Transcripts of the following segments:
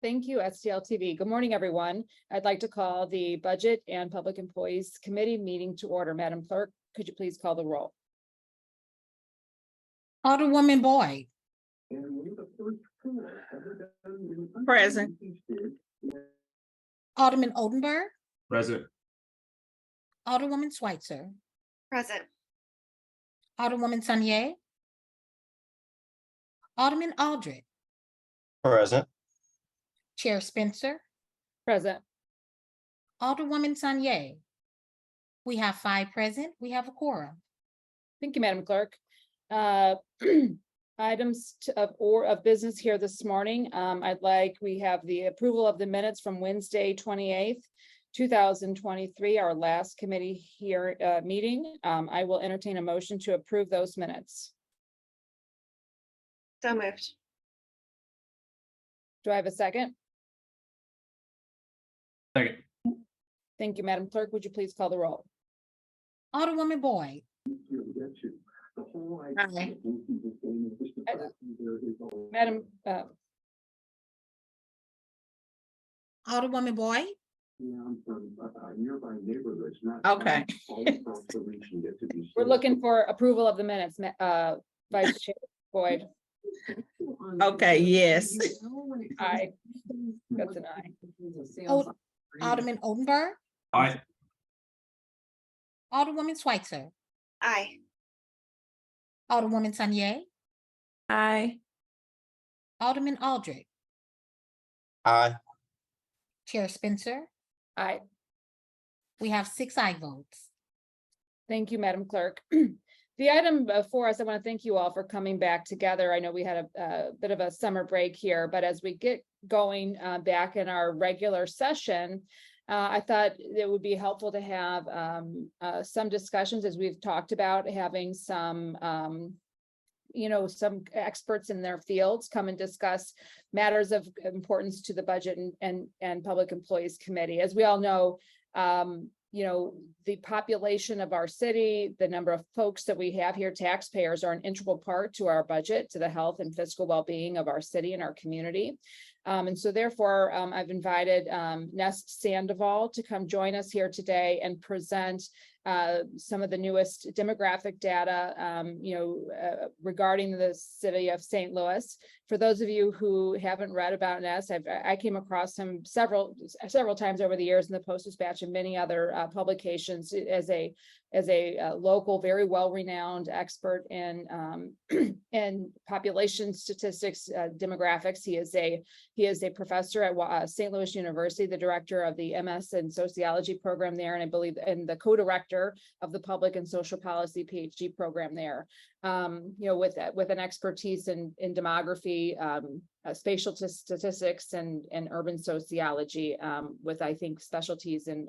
Thank you, STL TV. Good morning, everyone. I'd like to call the Budget and Public Employees Committee meeting to order. Madam Clerk, could you please call the roll? Alderwoman Boyd, Present. Alderman Oldenburg, Present. Alderwoman Schweitzer, Present. Alderwoman Sanier, Alderman Aldred, Present. Chair Spencer, Present. Alderwoman Sanier. We have 5 present. We have a quorum. Thank you, Madam Clerk. Items of business here this morning. We have the approval of the minutes from Wednesday, 28th, 2023, our last committee meeting. I will entertain a motion to approve those minutes. So moved. Do I have a second? Second. Thank you, Madam Clerk. Would you please call the roll? Alderwoman Boyd, Aye. Madam, Alderwoman Boyd, Okay. we're looking for approval of the minutes, Vice Chair Boyd. Okay, yes. Aye. That's an aye. Alderman Oldenburg, Aye. Alderwoman Schweitzer, Aye. Alderwoman Sanier, Aye. Alderman Aldred, Aye. Chair Spencer. Aye. We have 6 aye votes. Thank you, Madam Clerk. The item before us, I want to thank you all for coming back together. I know we had a bit of a summer break here, but as we get going back in our regular session, I thought it would be helpful to have some discussions, as we've talked about, having some some experts in their fields come and discuss matters of importance to the Budget and Public Employees Committee. As we all know, the population of our city, the number of folks that we have here, taxpayers, are an integral part to our budget, to the health and fiscal well-being of our city and our community. And so therefore, I've invited Nest Sandoval to come join us here today and present some of the newest demographic data, regarding the city of St. Louis. For those of you who haven't read about Nest, I came across him several times over the years in the Post-Dispatch and many other publications as a local, very well-renowned expert in population statistics, demographics. He is a professor at St. Louis University, the director of the MS in sociology program there, and I believe and the co-director of the public and social policy PhD program there. With an expertise in demography, spatial statistics, and urban sociology, with, I think, specialties in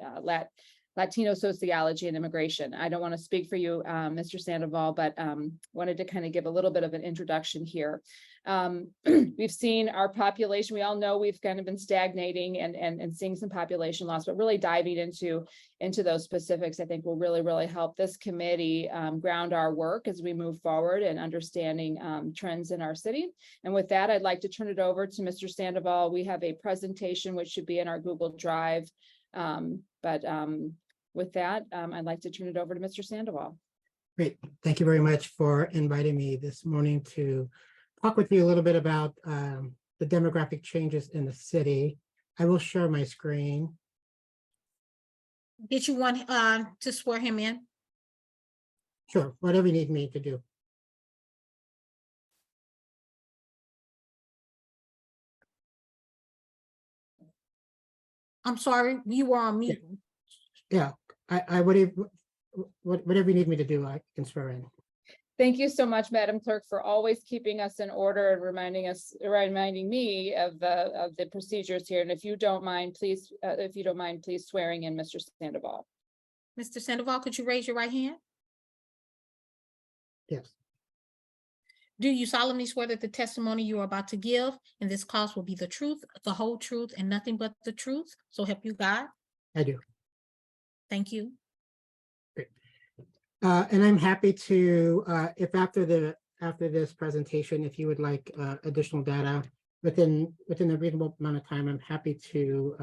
Latino sociology and immigration. I don't want to speak for you, Mr. Sandoval, but wanted to kind of give a little bit of an introduction here. We've seen our population, we all know we've kind of been stagnating and seeing some population loss, but really diving into those specifics, I think will really help this committee ground our work as we move forward and understanding trends in our city. And with that, I'd like to turn it over to Mr. Sandoval. We have a presentation which should be in our Google Drive. With that, I'd like to turn it over to Mr. Sandoval. Great. Thank you very much for inviting me this morning to talk with you a little bit about the demographic changes in the city. I will share my screen. Did you want to swear him in? Sure, whatever you need me to do. I'm sorry, you were on mute. Yeah, I whatever you need me to do, I can swear in. Thank you so much, Madam Clerk, for always keeping us in order and reminding me of the procedures here. And if you don't mind, please swearing in Mr. Sandoval. Mr. Sandoval, could you raise your right hand? Yes. Do you solemnly swear that the testimony you are about to give in this class will be the truth, the whole truth, and nothing but the truth? So help you God. I do. Thank you. Great. And I'm happy to, if after this presentation, if you would like additional data, within a reasonable amount of time, I'm happy to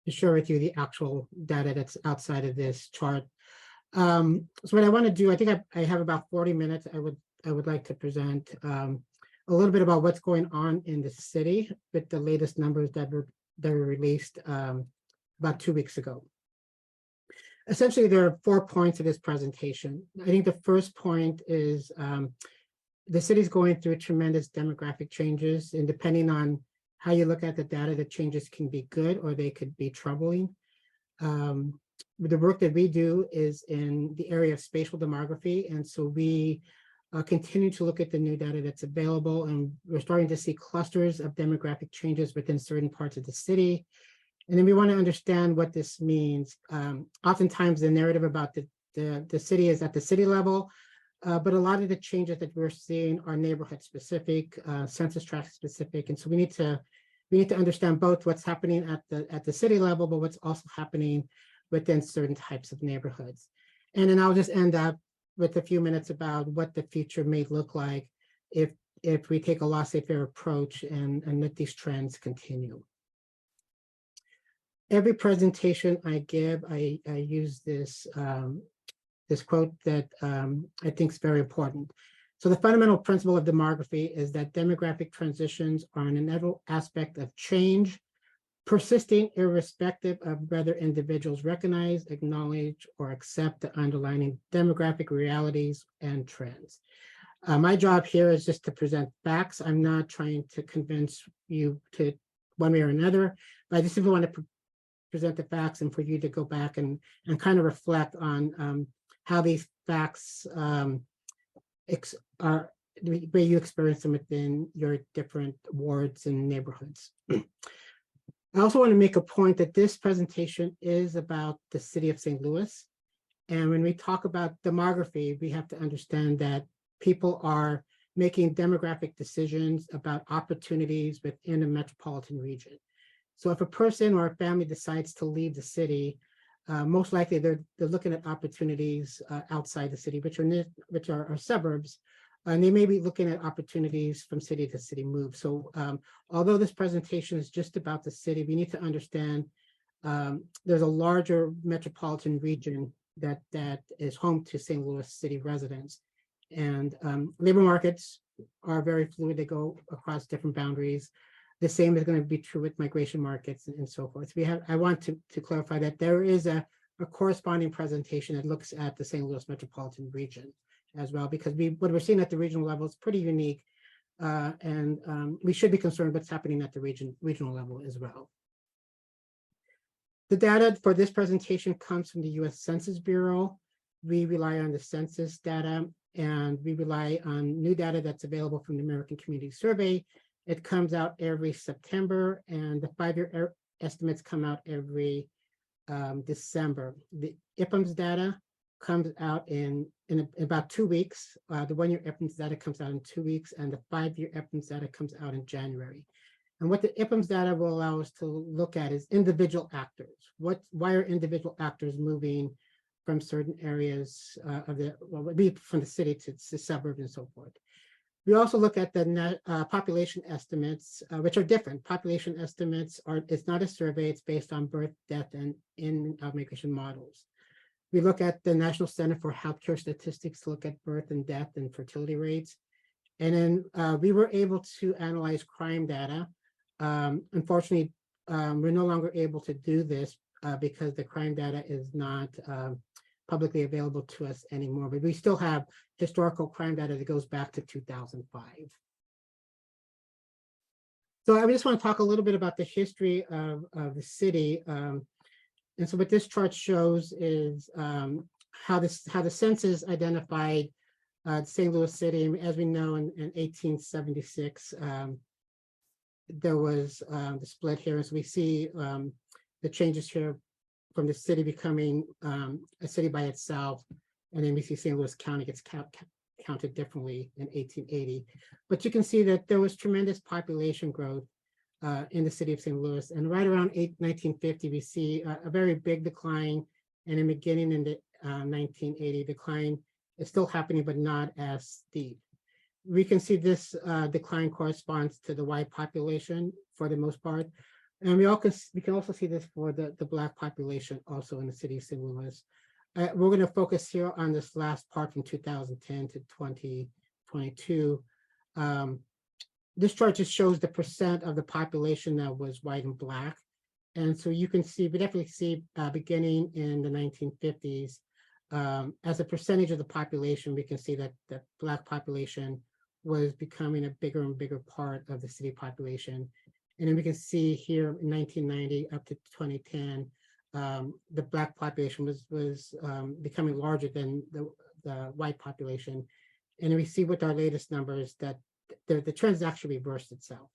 share with you the actual data that's outside of this chart. So what I want to do, I think I have about 40 minutes. I would like to present a little bit about what's going on in the city with the latest numbers that were released about 2 weeks ago. Essentially, there are 4 points of this presentation. I think the first point is the city's going through tremendous demographic changes, and depending on how you look at the data, the changes can be good or they could be troubling. The work that we do is in the area of spatial demography, and so we continue to look at the new data that's available, and we're starting to see clusters of demographic changes within certain parts of the city. And then we want to understand what this means. Oftentimes the narrative about the city is at the city level, but a lot of the changes that we're seeing are neighborhood specific, census tract specific. And so we need to understand both what's happening at the city level, but what's also happening within certain types of neighborhoods. And then I'll just end up with a few minutes about what the future may look like if we take a laissez-faire approach and let these trends continue. Every presentation I give, I use this this quote that I think is very important. So the fundamental principle of demography is that demographic transitions are an inevitable aspect of change, persisting irrespective of whether individuals recognize, acknowledge, or accept the underlying demographic realities and trends. My job here is just to present facts. I'm not trying to convince you to one way or another, but I just simply want to present the facts and for you to go back and kind of reflect on how these facts are the way you experience them within your different wards and neighborhoods. I also want to make a point that this presentation is about the city of St. Louis. And when we talk about demography, we have to understand that people are making demographic decisions about opportunities within a metropolitan region. So if a person or a family decides to leave the city, most likely they're looking at opportunities outside the city, which are suburbs, and they may be looking at opportunities from city to city move. So although this presentation is just about the city, we need to understand there's a larger metropolitan region that is home to St. Louis City residents. And labor markets are very fluid. They go across different boundaries. The same is going to be true with migration markets and so forth. I want to clarify that there is a corresponding presentation that looks at the St. Louis metropolitan region as well, because what we're seeing at the regional level is pretty unique, and we should be concerned what's happening at the regional level as well. The data for this presentation comes from the U.S. Census Bureau. We rely on the census data, and we rely on new data that's available from the American Community Survey. It comes out every September, and the 5-year estimates come out every December. The IPMS data comes out in about 2 weeks. The 1-year IPMS data comes out in 2 weeks, and the 5-year IPMS data comes out in January. And what the IPMS data will allow us to look at is individual actors. Why are individual actors moving from certain areas from the city to suburbs and so forth? We also look at the population estimates, which are different. Population estimates it's not a survey, it's based on birth, death, and in-out migration models. We look at the National Center for Healthcare Statistics to look at birth and death and fertility rates. And then we were able to analyze crime data. Unfortunately, we're no longer able to do this because the crime data is not publicly available to us anymore, but we still have historical crime data that goes back to 2005. So I just want to talk a little bit about the history of the city. And so what this chart shows is how the census identified St. Louis City. As we know, in 1876, there was the split here. As we see the changes here from the city becoming a city by itself, and then we see St. Louis County gets counted differently in 1880. But you can see that there was tremendous population growth in the city of St. Louis, and right around 1950, we see a very big decline, and in beginning in the 1980 decline is still happening, but not as steep. we can see this decline corresponds to the white population for the most part. And we can also see this for the Black population also in the city of St. Louis. We're going to focus here on this last part from 2010 to 2022. This chart just shows the percent of the population that was white and Black. And so you can see, we definitely see beginning in the 1950s, as a percentage of the population, we can see that the Black population was becoming a bigger and bigger part of the city population. And then we can see here in 1990 up to 2010, the Black population was becoming larger than the white population. And we see with our latest numbers that the trends actually reversed itself.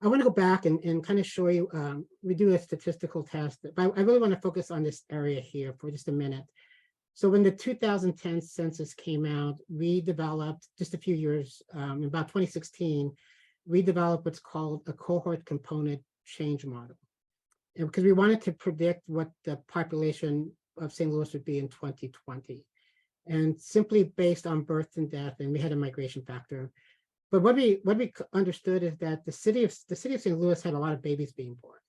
I want to go back and kind of show you, we do a statistical test, but I really want to focus on this area here for just a minute. So when the 2010 census came out, we developed just a few years, in about 2016, we developed what's called a cohort component change model. And because we wanted to predict what the population of St. Louis would be in 2020. And simply based on birth and death, and we had a migration factor. But what we understood is that the city of St. Louis had a lot of babies being born,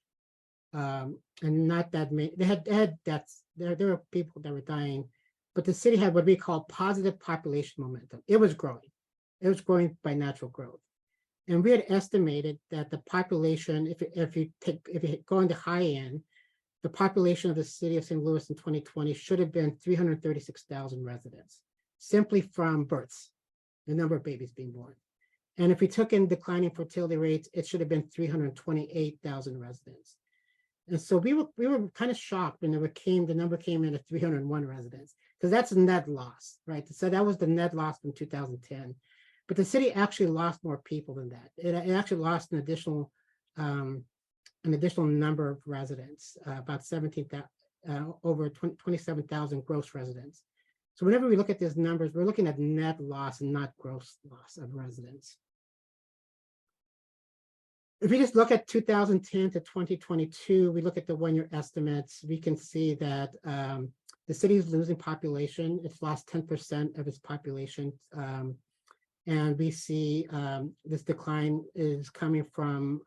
and not that many. They had deaths. There were people that were dying, but the city had what we call positive population momentum. It was growing. It was growing by natural growth, and we had estimated that the population, if you go on the high end, the population of the city of St. Louis in 2020 should have been 336,000 residents, simply from births, the number of babies being born. And if we took in declining fertility rates, it should have been 328,000 residents. And so we were kind of shocked when the number came in at 301 residents, because that's a net loss, right? So that was the net loss from 2010. But the city actually lost more people than that. It actually lost an additional number of residents, about 17,000, over 27,000 gross residents. So whenever we look at these numbers, we're looking at net loss and not gross loss of residents. If we just look at 2010 to 2022, we look at the one-year estimates, we can see that the city is losing population. It's lost 10% of its population. And we see this decline is coming from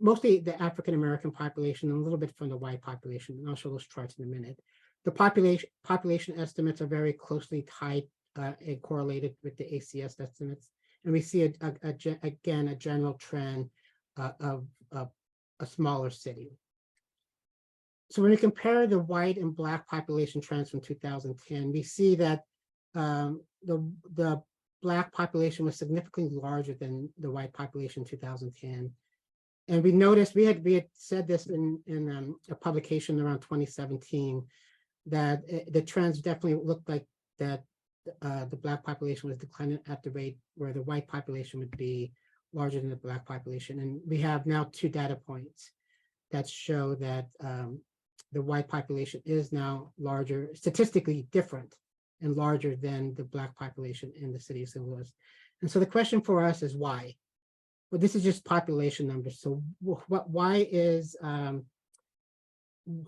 mostly the African-American population and a little bit from the white population. And I'll show those charts in a minute. The population estimates are very closely tied and correlated with the ACS estimates. And we see, again, a general trend of a smaller city. So when we compare the white and Black population trends from 2010, we see that the Black population was significantly larger than the white population in 2010. And we noticed, we had said this in a publication around 2017, that the trends definitely looked like that the Black population was declining at the rate where the white population would be larger than the Black population. And we have now 2 data points that show that the white population is now larger, statistically different and larger than the Black population in the city of St. Louis. And so the question for us is why? Well, this is just population numbers. So why is,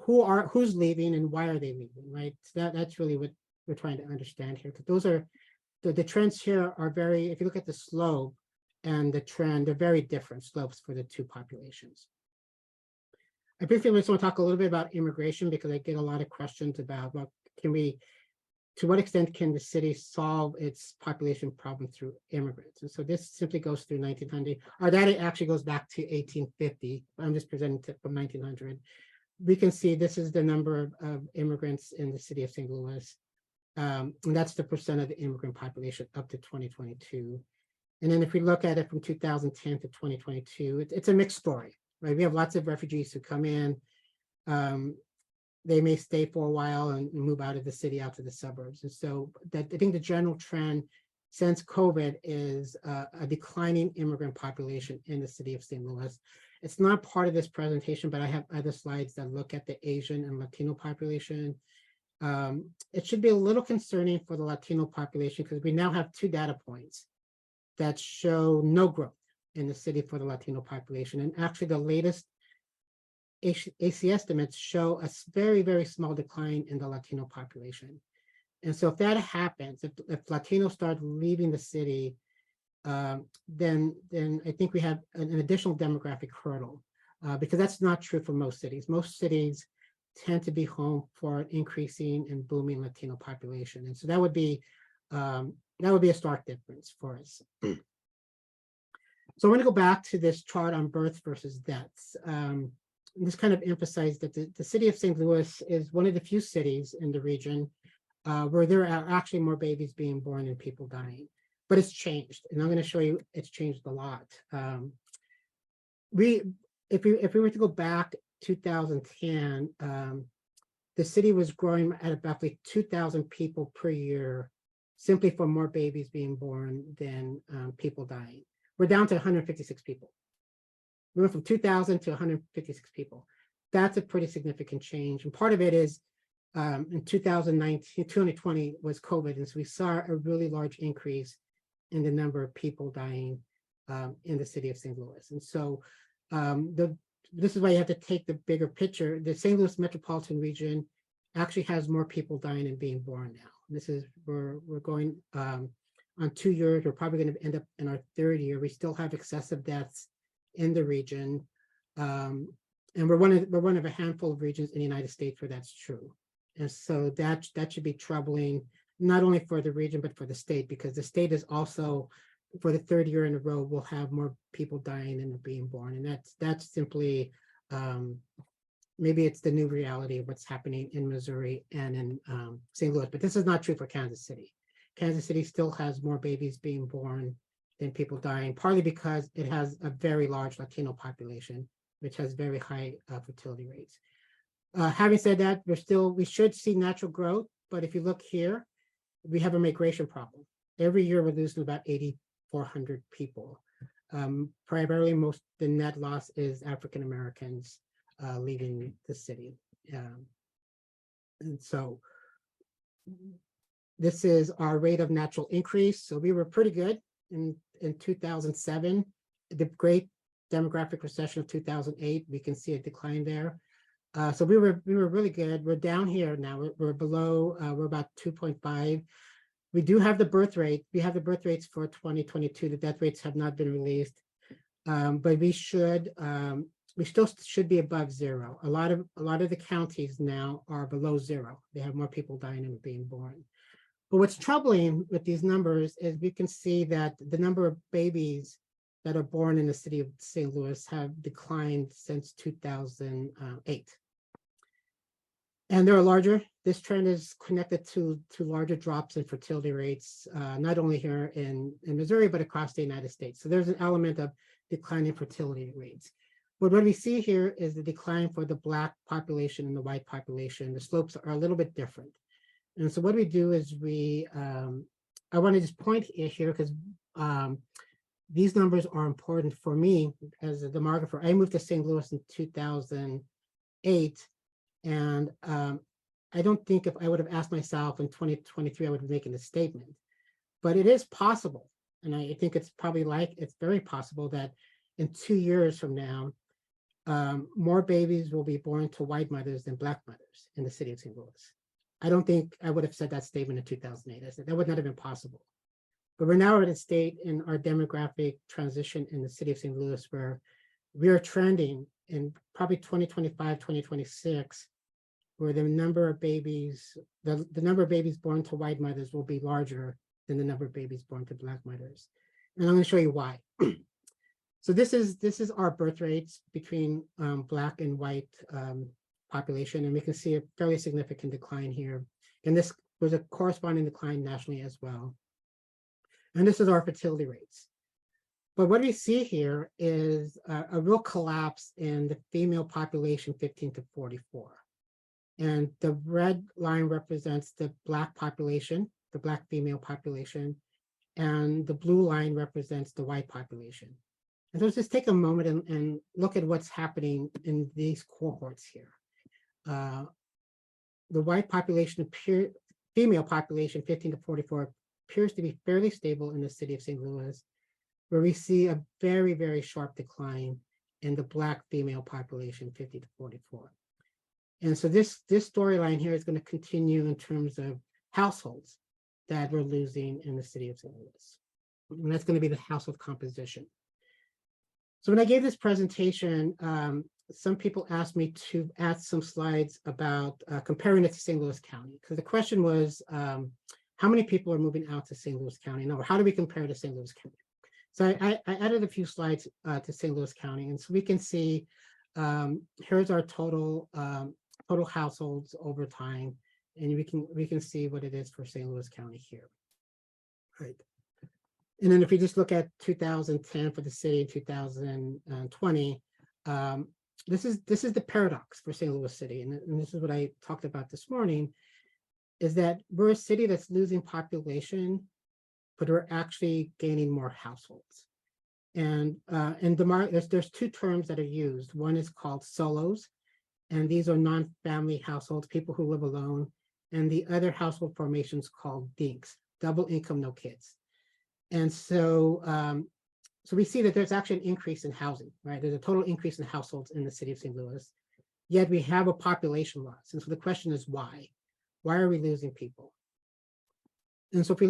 who's leaving and why are they leaving, right? So that's really what we're trying to understand here. Because those are, the trends here are very, if you look at the slope and the trend, they're very different slopes for the 2 populations. I briefly just want to talk a little bit about immigration because I get a lot of questions about, well, to what extent can the city solve its population problem through immigrants? And so this simply goes through 1900. Our data actually goes back to 1850. I'm just presenting it from 1900. We can see this is the number of immigrants in the city of St. Louis. And that's the percent of the immigrant population up to 2022. And then if we look at it from 2010 to 2022, it's a mixed story, right? We have lots of refugees who come in. They may stay for a while and move out of the city, out to the suburbs. And so I think the general trend since COVID is a declining immigrant population in the city of St. Louis. It's not part of this presentation, but I have other slides that look at the Asian and Latino population. It should be a little concerning for the Latino population because we now have 2 data points that show no growth in the city for the Latino population. And actually the latest AC estimates show a very, very small decline in the Latino population. And so if that happens, if Latinos start leaving the city, then I think we have an additional demographic hurdle, because that's not true for most cities. Most cities tend to be home for an increasing and booming Latino population. And so that would be a stark difference for us. So I want to go back to this chart on births versus deaths. This kind of emphasized that the city of St. Louis is one of the few cities in the region where there are actually more babies being born than people dying. But it's changed, and I'm going to show you it's changed a lot. If we were to go back 2010, the city was growing at about 2,000 people per year, simply for more babies being born than people dying. We're down to 156 people. We went from 2,000 to 156 people. That's a pretty significant change. And part of it is in 2019, 2020 was COVID. And so we saw a really large increase in the number of people dying in the city of St. Louis. And so this is why you have to take the bigger picture. The St. Louis metropolitan region actually has more people dying and being born now. This is, we're going on 2 years, we're probably going to end up in our 3rd year. We still have excessive deaths in the region. And we're one of a handful of regions in the United States where that's true. And so that should be troubling, not only for the region, but for the state, because the state is also, for the 3rd year in a row, will have more people dying than being born. And that's simply, maybe it's the new reality of what's happening in Missouri and in St. Louis, but this is not true for Kansas City. Kansas City still has more babies being born than people dying, partly because it has a very large Latino population, which has very high fertility rates. Having said that, we should see natural growth, but if you look here, we have a migration problem. Every year we're losing about 8,400 people. Primarily, the net loss is African Americans leaving the city. And so this is our rate of natural increase. So we were pretty good in 2007. The great demographic recession of 2008, we can see a decline there. So we were really good. We're down here now. We're below. We're about 2.5. We do have the birth rate. We have the birth rates for 2022. The death rates have not been released, but we still should be above 0. A lot of the counties now are below 0. They have more people dying than being born. But what's troubling with these numbers is we can see that the number of babies that are born in the city of St. Louis have declined since 2008. And they're larger. This trend is connected to larger drops in fertility rates, not only here in Missouri, but across the United States. So there's an element of declining fertility rates. But what we see here is the decline for the Black population and the white population. The slopes are a little bit different. And so what we do is I want to just point here because these numbers are important for me as a demographer. I moved to St. Louis in 2008, and I don't think if I would have asked myself in 2023, I would be making this statement. But it is possible, and I think it's very possible that in 2 years from now, more babies will be born to white mothers than Black mothers in the city of St. Louis. I don't think I would have said that statement in 2008. I said that would not have been possible. But we're now at a state in our demographic transition in the city of St. Louis where we are trending in probably 2025, 2026, where the number of babies, the number of babies born to white mothers will be larger than the number of babies born to Black mothers. And I'm going to show you why. So this is our birth rates between Black and white population, and we can see a fairly significant decline here. And this was a corresponding decline nationally as well. And this is our fertility rates. But what we see here is a real collapse in the female population 15 to 44. And the red line represents the Black population, the Black female population, and the blue line represents the white population. And so let's just take a moment and look at what's happening in these cohorts here. The white population, female population 15 to 44 appears to be fairly stable in the city of St. Louis, where we see a very, very sharp decline in the Black female population 50 to 44. And so this storyline here is going to continue in terms of households that we're losing in the city of St. Louis. And that's going to be the household composition. So when I gave this presentation, some people asked me to add some slides about comparing it to St. Louis County, because the question was, how many people are moving out to St. Louis County? Now, how do we compare to St. Louis County? So I added a few slides to St. Louis County, and so we can see here's our total households over time, and we can see what it is for St. Louis County here. Right. And then if we just look at 2010 for the city, 2020, this is the paradox for St. Louis City, and this is what I talked about this morning, is that we're a city that's losing population, but we're actually gaining more households. And there's two terms that are used. One is called solos, and these are non-family households, people who live alone. And the other household formation is called DINKs, double income, no kids. And so, so we see that there's actually an increase in housing, right? There's a total increase in households in the city of St. Louis, yet we have a population loss. And so the question is why? Why are we losing people? And so if we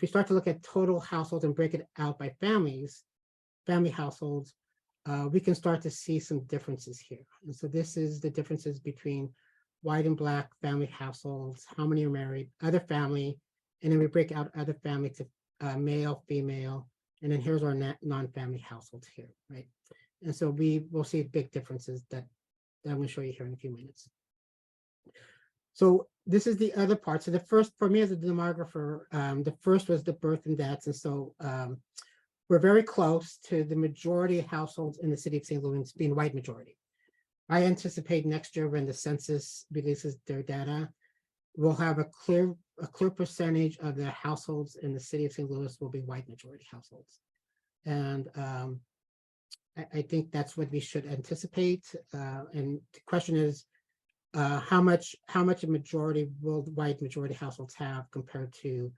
start to look at total households and break it out by family households, we can start to see some differences here. And so this is the differences between white and Black family households, how many are married, other family, and then we break out other family to male, female, and then here's our non-family households here, right? And so we will see big differences that I'm going to show you here in a few minutes. So this is the other part. So the first, for me as a demographer, the first was the birth and deaths. And so we're very close to the majority of households in the city of St. Louis being white majority. I anticipate next year when the census releases their data, we'll have a clear percentage of the households in the city of St. Louis will be white majority households. And I think that's what we should anticipate. And the question is, how much a majority will white majority households have compared to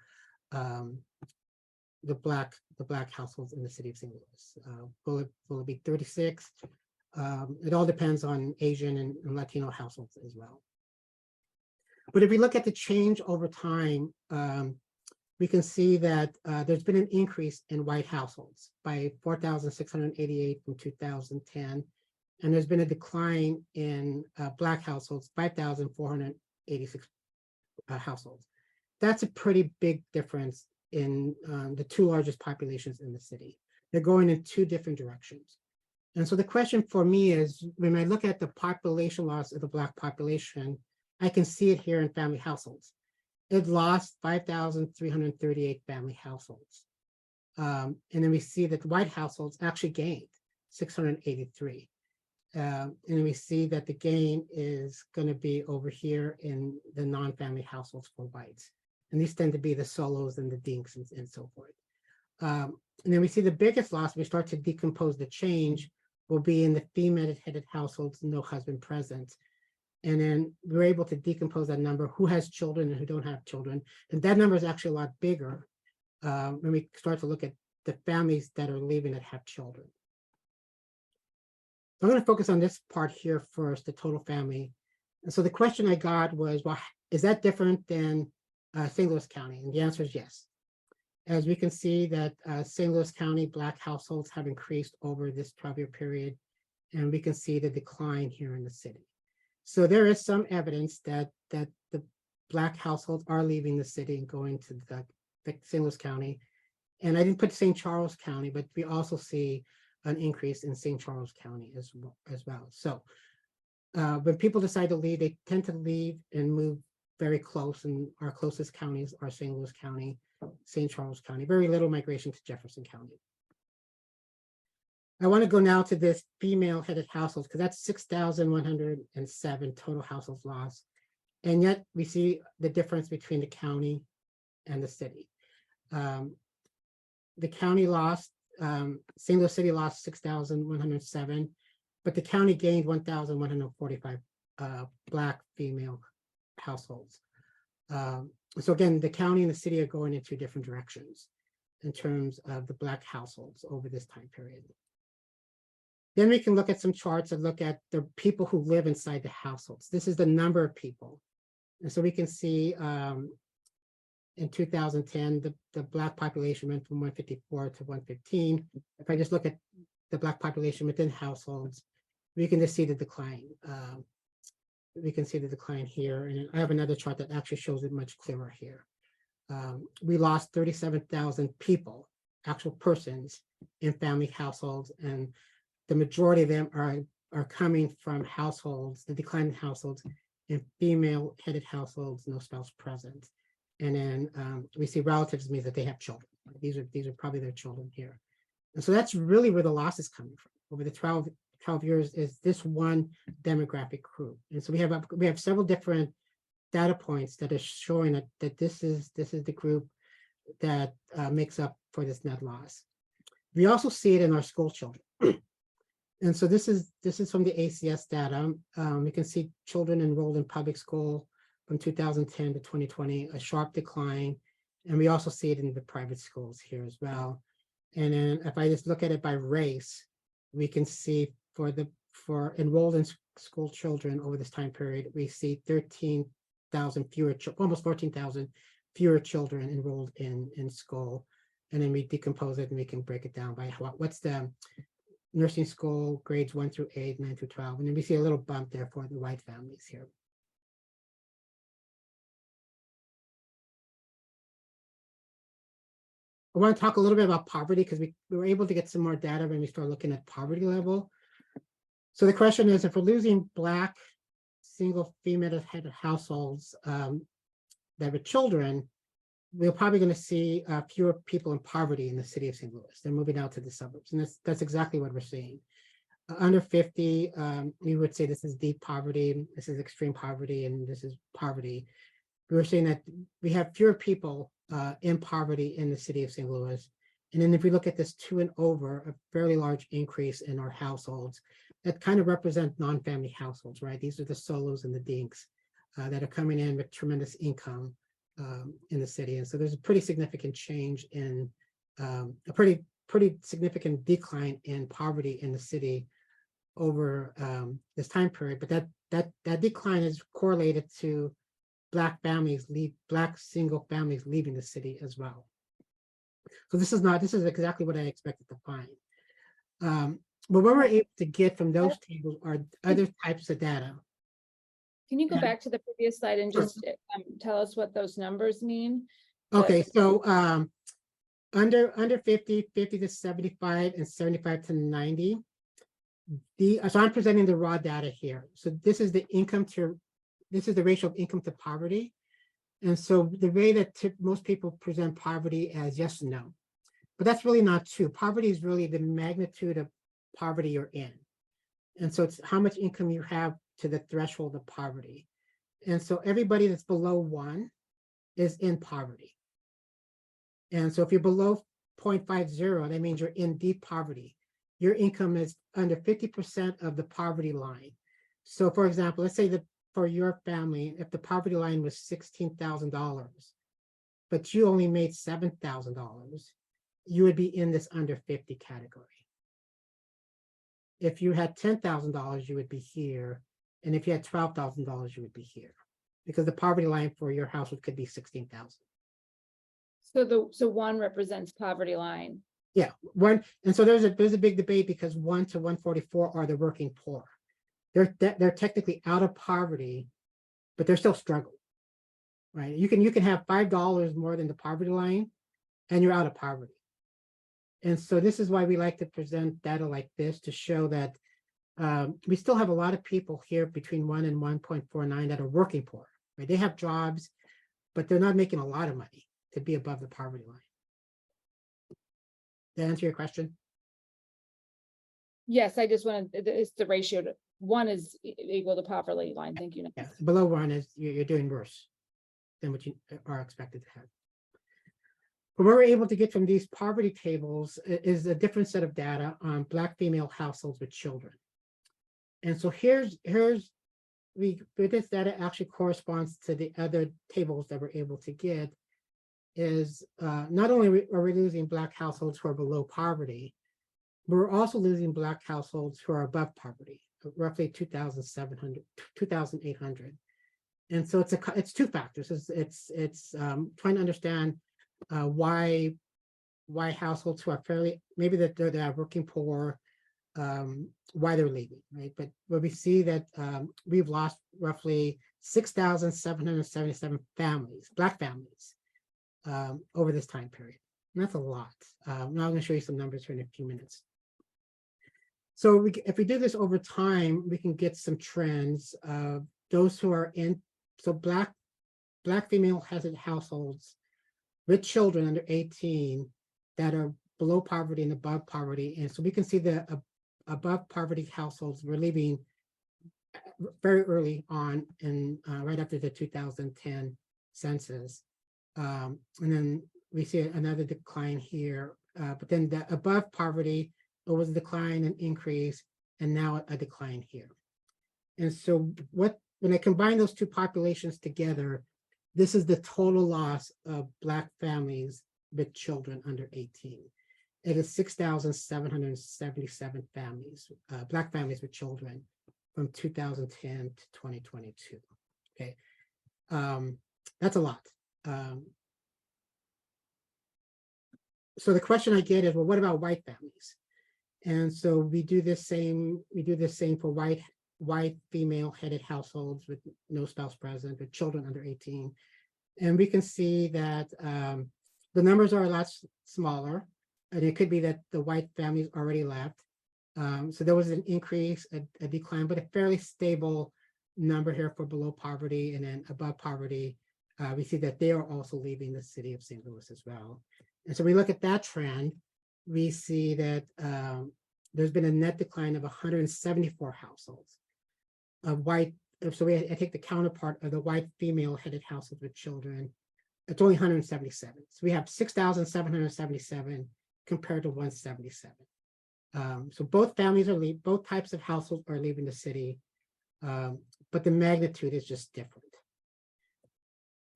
the black households in the city of St. Louis? Will it be 36? It all depends on Asian and Latino households as well. But if we look at the change over time, we can see that there's been an increase in white households by 4,688 from 2010. And there's been a decline in Black households, 5,486 households. That's a pretty big difference in the two largest populations in the city. They're going in two different directions. And so the question for me is, when I look at the population loss of the Black population, I can see it here in family households. It lost 5,338 family households. And then we see that white households actually gained 683. And then we see that the gain is going to be over here in the non-family households for whites. And these tend to be the solos and the dinks and so forth. And then we see the biggest loss, we start to decompose the change, will be in the female-headed households, no husband present. And then we're able to decompose that number, who has children and who don't have children. And that number is actually a lot bigger when we start to look at the families that are leaving that have children. I'm going to focus on this part here first, the total family. And so the question I got was, well, is that different than St. Louis County? And the answer is yes. As we can see that St. Louis County Black households have increased over this 12-year period, and we can see the decline here in the city. So there is some evidence that the Black households are leaving the city and going to the St. Louis County. And I didn't put St. Charles County, but we also see an increase in St. Charles County as well. So when people decide to leave, they tend to leave and move very close, and our closest counties are St. Louis County, St. Charles County, very little migration to Jefferson County. I want to go now to this female-headed households, because that's 6,107 total households lost. And yet we see the difference between the county and the city. The county lost, St. Louis City lost 6,107, but the county gained 1,145 Black female households. So again, the county and the city are going in two different directions in terms of the Black households over this time period. Then we can look at some charts and look at the people who live inside the households. This is the number of people. And so we can see in 2010, the Black population went from 154 to 115. If I just look at the Black population within households, we can just see the decline. We can see the decline here. And I have another chart that actually shows it much clearer here. We lost 37,000 people, actual persons in family households, and the majority of them are coming from households, the decline in households, in female-headed households, no spouse present. And then we see relatives means that they have children. These are probably their children here. And so that's really where the loss is coming from. Over the 12 years is this one demographic group. And so we have several different data points that are showing that this is the group that makes up for this net loss. We also see it in our school children. And so this is from the ACS data. We can see children enrolled in public school from 2010 to 2020, a sharp decline. And we also see it in the private schools here as well. And then if I just look at it by race, we can see for enrolled in school children over this time period, we see 13,000 fewer, almost 14,000 fewer children enrolled in school. And then we decompose it and we can break it down by what's the nursing school grades 1 through 8, 9 through 12. And then we see a little bump there for the white families here. I want to talk a little bit about poverty because we were able to get some more data when we start looking at poverty level. So the question is, if we're losing Black single female-headed households that with children, we're probably going to see fewer people in poverty in the city of St. Louis. They're moving out to the suburbs, and that's exactly what we're seeing. Under 50, we would say this is deep poverty, this is extreme poverty, and this is poverty. We're seeing that we have fewer people in poverty in the city of St. Louis. And then if we look at this 2 and over, a fairly large increase in our households that kind of represent non-family households, right? These are the solos and the dinks that are coming in with tremendous income in the city. And so there's a pretty significant change in a pretty significant decline in poverty in the city over this time period. But that decline is correlated to Black single families leaving the city as well. So this is exactly what I expected to find. But what we're able to get from those tables are other types of data. Can you go Yeah. back to the previous slide and Sure. just tell us what those numbers mean? Okay, so under 50, 50 to 75, and 75 to 90. So I'm presenting the raw data here. So this is the ratio of income to poverty. And so the way that most people present poverty as yes and no, but that's really not true. Poverty is really the magnitude of poverty you're in. And so it's how much income you have to the threshold of poverty. And so everybody that's below 1 is in poverty. And so if you're below 0.50, that means you're in deep poverty. Your income is under 50% of the poverty line. So for example, let's say that for your family, if the poverty line was $16,000, but you only made $7,000, you would be in this under 50 category. If you had $10,000, you would be here. And if you had $12,000, you would be here, because the poverty line for your household could be 16,000. So 1 represents poverty line. Yeah, 1. And so there's a big debate because 1 to 144 are the working poor. They're technically out of poverty, but they're still struggling, right? You can have $5 more than the poverty line, and you're out of poverty. And so this is why we like to present data like this to show that we still have a lot of people here between 1 and 1.49 that are working poor, right? They have jobs, but they're not making a lot of money to be above the poverty line. Did that answer your question? Yes, I just wanted, it's the ratio to 1 is equal to poverty line. Thank you. Yeah, below 1 is you're doing worse than what you are expected to have. But what we're able to get from these poverty tables is a different set of data on Black female households with children. And so here's this data actually corresponds to the other tables that we're able to get. Is not only are we losing Black households who are below poverty, We're also losing Black households who are above poverty, roughly 2,800. And so it's two factors. It's trying to understand why households who are fairly, maybe that they're working poor, why they're leaving, right? But we see that we've lost roughly 6,777 families, Black families, over this time period. And that's a lot. Now I'm going to show you some numbers here in a few minutes. So if we do this over time, we can get some trends of those who are in, so Black female households with children under 18 that are below poverty and above poverty. And so we can see the above poverty households were leaving very early on and right after the 2010 census. And then we see another decline here, but then the above poverty, it was a decline and increase, and now a decline here. And so when I combine those two populations together, this is the total loss of Black families with children under 18. It is 6,777 families, Black families with children from 2010 to 2022. Okay, that's a lot. So the question I get is, well, what about white families? And so we do the same for white female headed households with no spouse present, with children under 18. And we can see that the numbers are a lot smaller, and it could be that the white families already left. So there was an increase, a decline, but a fairly stable number here for below poverty, and then above poverty, we see that they are also leaving the city of St. Louis as well. And so we look at that trend, we see that there's been a net decline of 174 households of white. So I take the counterpart of the white female headed households with children, it's only 177. So we have 6,777 compared to 177. So both families are both types of households are leaving the city, but the magnitude is just different.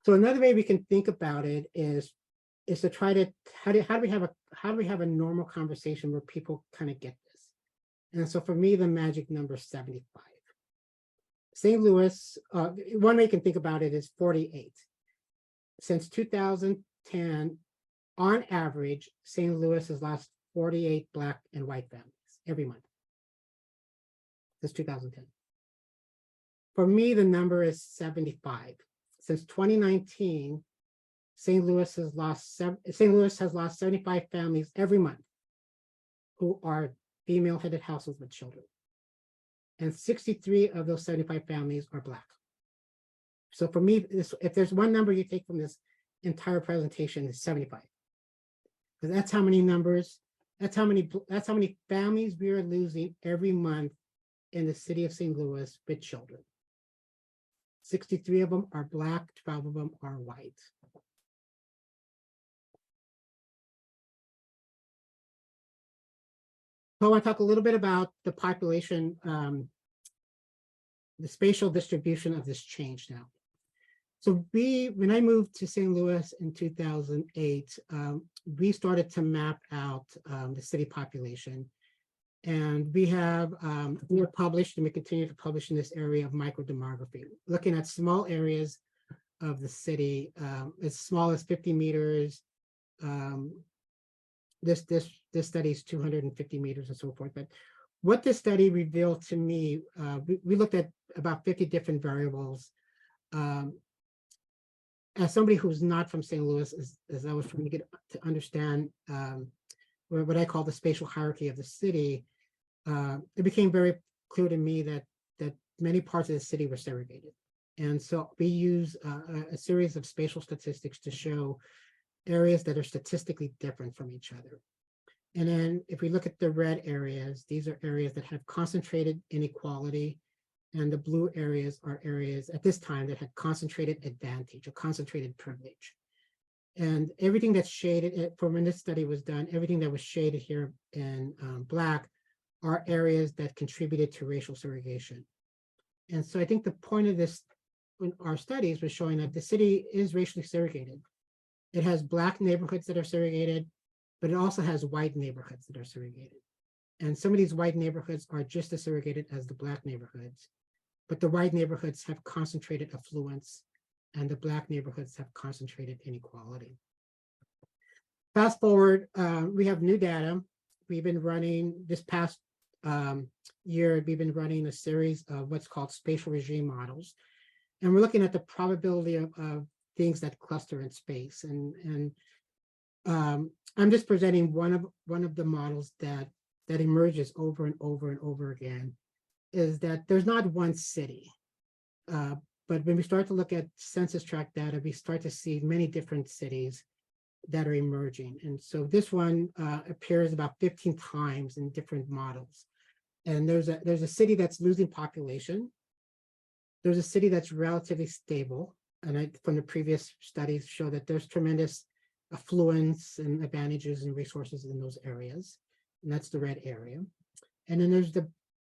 So another way we can think about it is to try to, how do we have a normal conversation where people kind of get this? And so for me, the magic number is 75. St. Louis, one way you can think about it is 48. Since 2010, on average, St. Louis has lost 48 Black and white families every month. Since 2010. For me, the number is 75. Since 2019, St. Louis has lost 75 families every month who are female-headed households with children. And 63 of those 75 families are Black. So for me, if there's one number you take from this entire presentation, it's 75. Because that's how many numbers, that's how many families we are losing every month in the city of St. Louis with children. 63 of them are Black, 12 of them are white. So I want to talk a little bit about the population, the spatial distribution of this change now. So when I moved to St. Louis in 2008, we started to map out the city population. And we were published, and we continue to publish in this area of microdemography, looking at small areas of the city, as small as 50 meters. This study is 250 meters and so forth. But what this study revealed to me, we looked at about 50 different variables. As somebody who's not from St. Louis, as I was trying to get to understand what I call the spatial hierarchy of the city, it became very clear to me that many parts of the city were segregated. And so we use a series of spatial statistics to show areas that are statistically different from each other. And then if we look at the red areas, these are areas that have concentrated inequality, and the blue areas are areas at this time that had concentrated advantage or concentrated privilege. And everything that's shaded, from when this study was done, everything that was shaded here in Black are areas that contributed to racial segregation. And so I think the point of this, in our studies, was showing that the city is racially segregated. It has Black neighborhoods that are segregated, but it also has white neighborhoods that are segregated. And some of these white neighborhoods are just as segregated as the Black neighborhoods. But the white neighborhoods have concentrated affluence and the Black neighborhoods have concentrated inequality. Fast forward, we have new data. We've been running this past year, we've been running a series of what's called spatial regime models. And we're looking at the probability of things that cluster in space. And I'm just presenting one of the models that emerges over and over and over again, is that there's not one city. But when we start to look at census tract data, we start to see many different cities that are emerging. And so this one appears about 15 times in different models. And there's a city that's losing population. There's a city that's relatively stable. And from the previous studies show that there's tremendous affluence and advantages and resources in those areas. And that's the red area. And then there's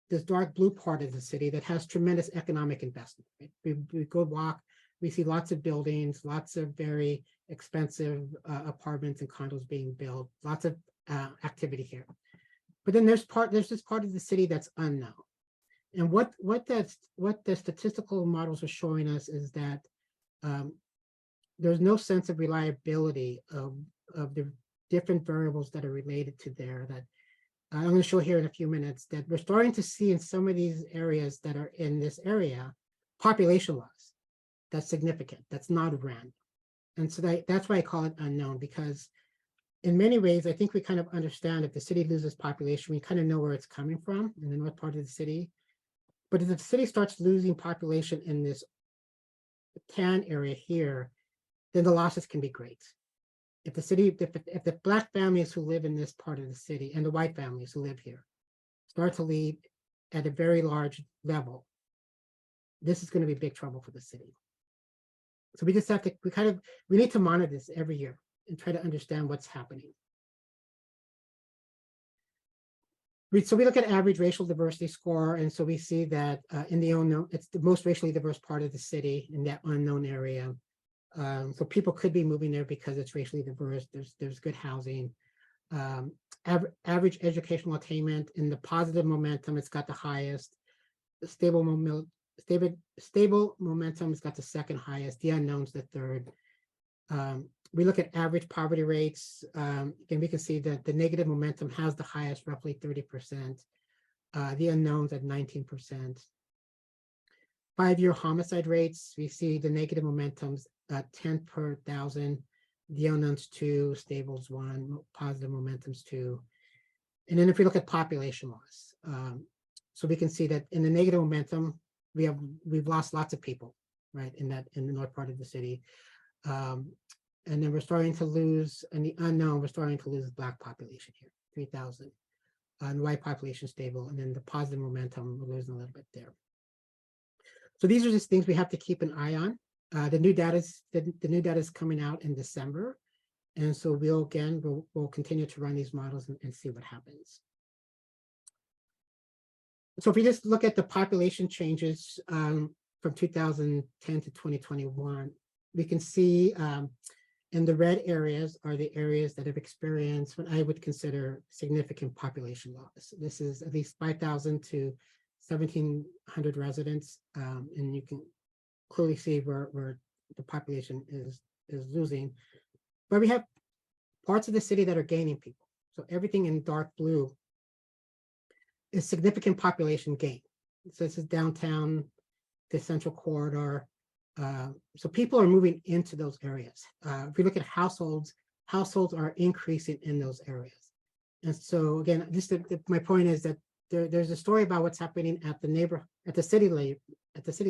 this dark blue part of the city that has tremendous economic investment. Right? We go walk, we see lots of buildings, lots of very expensive apartments and condos being built, lots of activity here. But then there's this part of the city that's unknown. And what the statistical models are showing us is that there's no sense of reliability of the different variables that are related to there that I'm going to show here in a few minutes, that we're starting to see in some of these areas that are in this area, population loss. That's significant. That's not random. And so that's why I call it unknown, because in many ways, I think we kind of understand if the city loses population, we kind of know where it's coming from in the north part of the city. But if the city starts losing population in this tan area here, then the losses can be great. If the Black families who live in this part of the city and the white families who live here start to leave at a very large level, this is going to be big trouble for the city. So we just have to, we need to monitor this every year and try to understand what's happening. So we look at average racial diversity score, and so we see that in the unknown, it's the most racially diverse part of the city in that unknown area. So people could be moving there because it's racially diverse. There's good housing. Average educational attainment in the positive momentum, it's got the highest. Stable momentum, it's got the second highest. The unknowns, the third. We look at average poverty rates. Again, we can see that the negative momentum has the highest, roughly 30%. The unknowns at 19%. 5-year homicide rates, we see the negative momentums 10 per 1,000, the unknowns 2, stables 1, positive momentums 2. And then if we look at population loss, so we can see that in the negative momentum, we've lost lots of people, right, in the north part of the city. And then we're starting to lose, in the unknown, we're starting to lose Black population here, 3,000. And white population stable, and then the positive momentum, we're losing a little bit there. So these are just things we have to keep an eye on. The new data is coming out in December. And so we'll continue to run these models and see what happens. So if we just look at the population changes from 2010 to 2021, we can see in the red areas are the areas that have experienced what I would consider significant population loss. This is at least 5,000 to 1,700 residents, and you can clearly see where the population is losing. But we have parts of the city that are gaining people. So everything in dark blue is significant population gain. So this is downtown, the central corridor. So people are moving into those areas. If we look at households are increasing in those areas. And so again, my point is that there's a story about what's happening at the city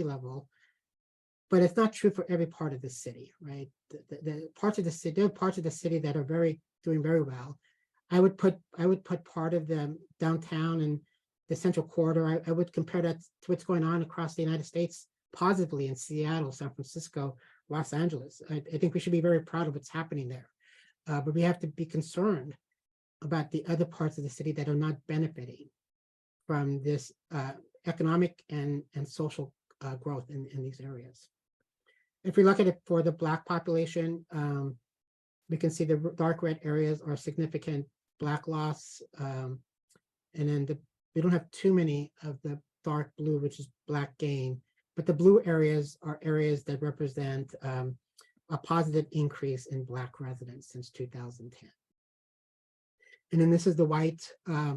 level, but it's not true for every part of the city, right? The parts of the city, there are parts of the city that are doing very well. I would put part of the downtown and the central corridor. I would compare that to what's going on across the United States positively in Seattle, San Francisco, Los Angeles. I think we should be very proud of what's happening there. But we have to be concerned about the other parts of the city that are not benefiting from this economic and social growth in these areas. If we look at it for the Black population, we can see the dark red areas are significant Black loss. and then we don't have too many of the dark blue, which is black gain, but the blue areas are areas that represent a positive increase in Black residents since 2010. And then this is the white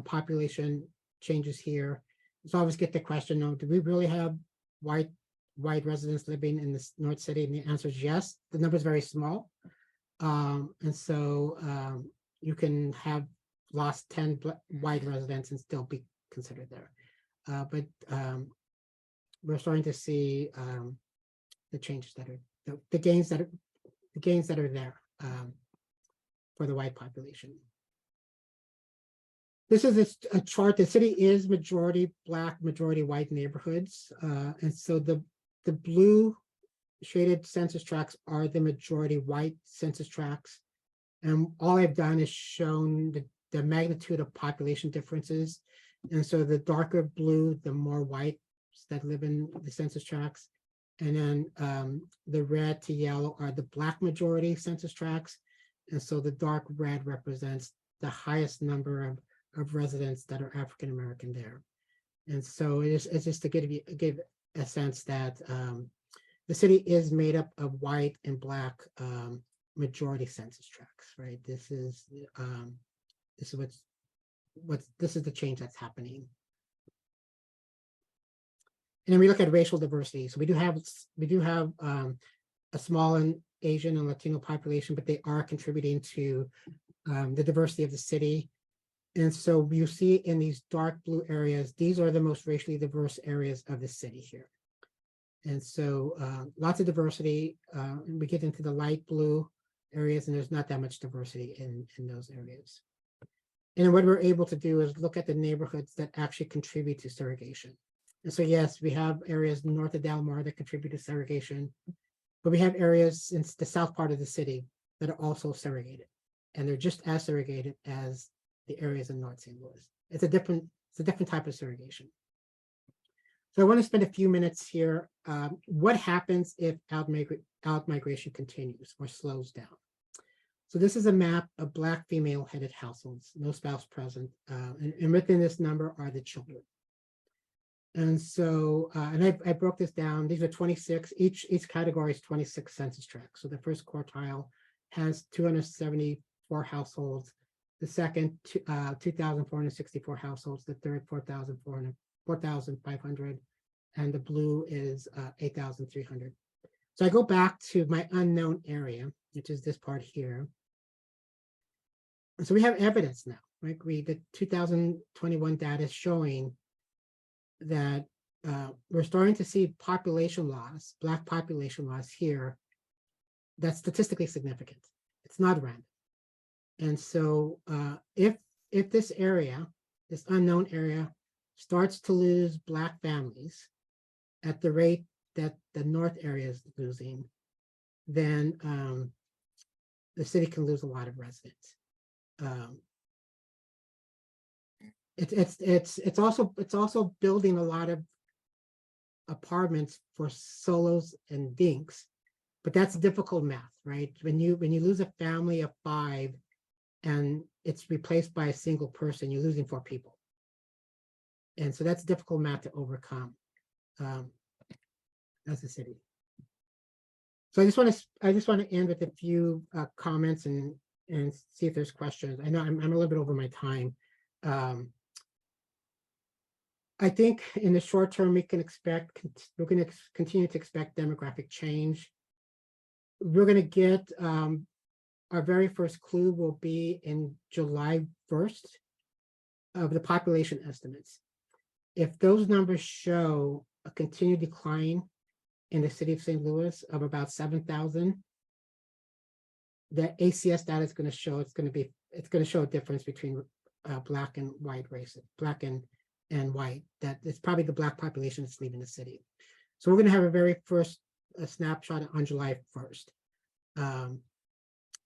population changes here. So I always get the question, do we really have white residents living in this North City? And the answer is yes. The number is very small. And so you can have lost 10 white residents and still be considered there. But we're starting to see the changes that are the gains that are there for the white population. This is a chart. The city is majority Black, majority white neighborhoods, and so the blue shaded census tracts are the majority white census tracts. And all I've done is shown the magnitude of population differences. And so the darker blue, the more whites that live in the census tracts. And then the red to yellow are the Black majority census tracts. And so the dark red represents the highest number of residents that are African American there. And so it's just to give a sense that the city is made up of white and Black majority census tracts, right? This is the change that's happening. And then we look at racial diversity. So we do have a small and Asian and Latino population, but they are contributing to the diversity of the city. And so you see in these dark blue areas, these are the most racially diverse areas of the city here. And so lots of diversity. And we get into the light blue areas, and there's not that much diversity in those areas. And what we're able to do is look at the neighborhoods that actually contribute to segregation. And so, yes, we have areas north of Del Mar that contribute to segregation, but we have areas in the south part of the city that are also segregated, and they're just as segregated as the areas in North St. Louis. It's a different type of segregation. So I want to spend a few minutes here. What happens if out migration continues or slows down? So this is a map of Black female-headed households, no spouse present, and within this number are the children. And so, and I broke this down. These are 26. Each category is 26 census tracts. So the first quartile has 274 households. The second, 2,464 households. The third, 4,500, and the blue is 8,300. So I go back to my unknown area, which is this part here. And so we have evidence now, right? The 2021 data is showing that we're starting to see population loss, Black population loss here, that's statistically significant. It's not random. And so if this area, this unknown area, starts to lose Black families at the rate that the North area is losing, then the city can lose a lot of residents. It's also building a lot of apartments for solos and dinks, but that's difficult math, right? When you lose a family of 5 and it's replaced by a single person, you're losing 4 people. And so that's difficult math to overcome as a city. So I just want to end with a few comments and see if there's questions. I know I'm a little bit over my time. I think in the short term, we're going to continue to expect demographic change. We're going to get our very first clue will be in July 1st of the population estimates. If those numbers show a continued decline in the city of St. Louis of about 7,000, the ACS data is going to show it's going to show a difference between Black and white races, Black and white, that it's probably the Black population that's leaving the city. So we're going to have a very first snapshot on July 1st.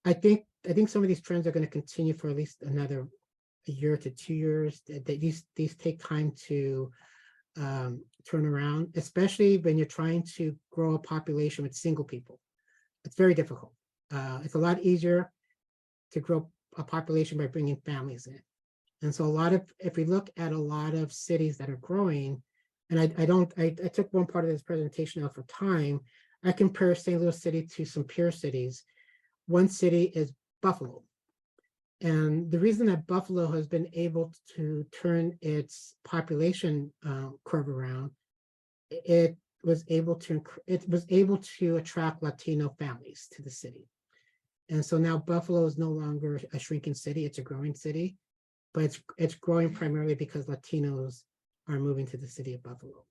I think some of these trends are going to continue for at least another a year to 2 years. These take time to turn around, especially when you're trying to grow a population with single people. It's very difficult. It's a lot easier to grow a population by bringing families in. And so if we look at a lot of cities that are growing, and I took one part of this presentation out for time, I compare St. Louis City to some peer cities. One city is Buffalo. And the reason that Buffalo has been able to turn its population curve around, it was able to attract Latino families to the city. And so now Buffalo is no longer a shrinking city, it's a growing city, but it's growing primarily because Latinos are moving to the city of Buffalo.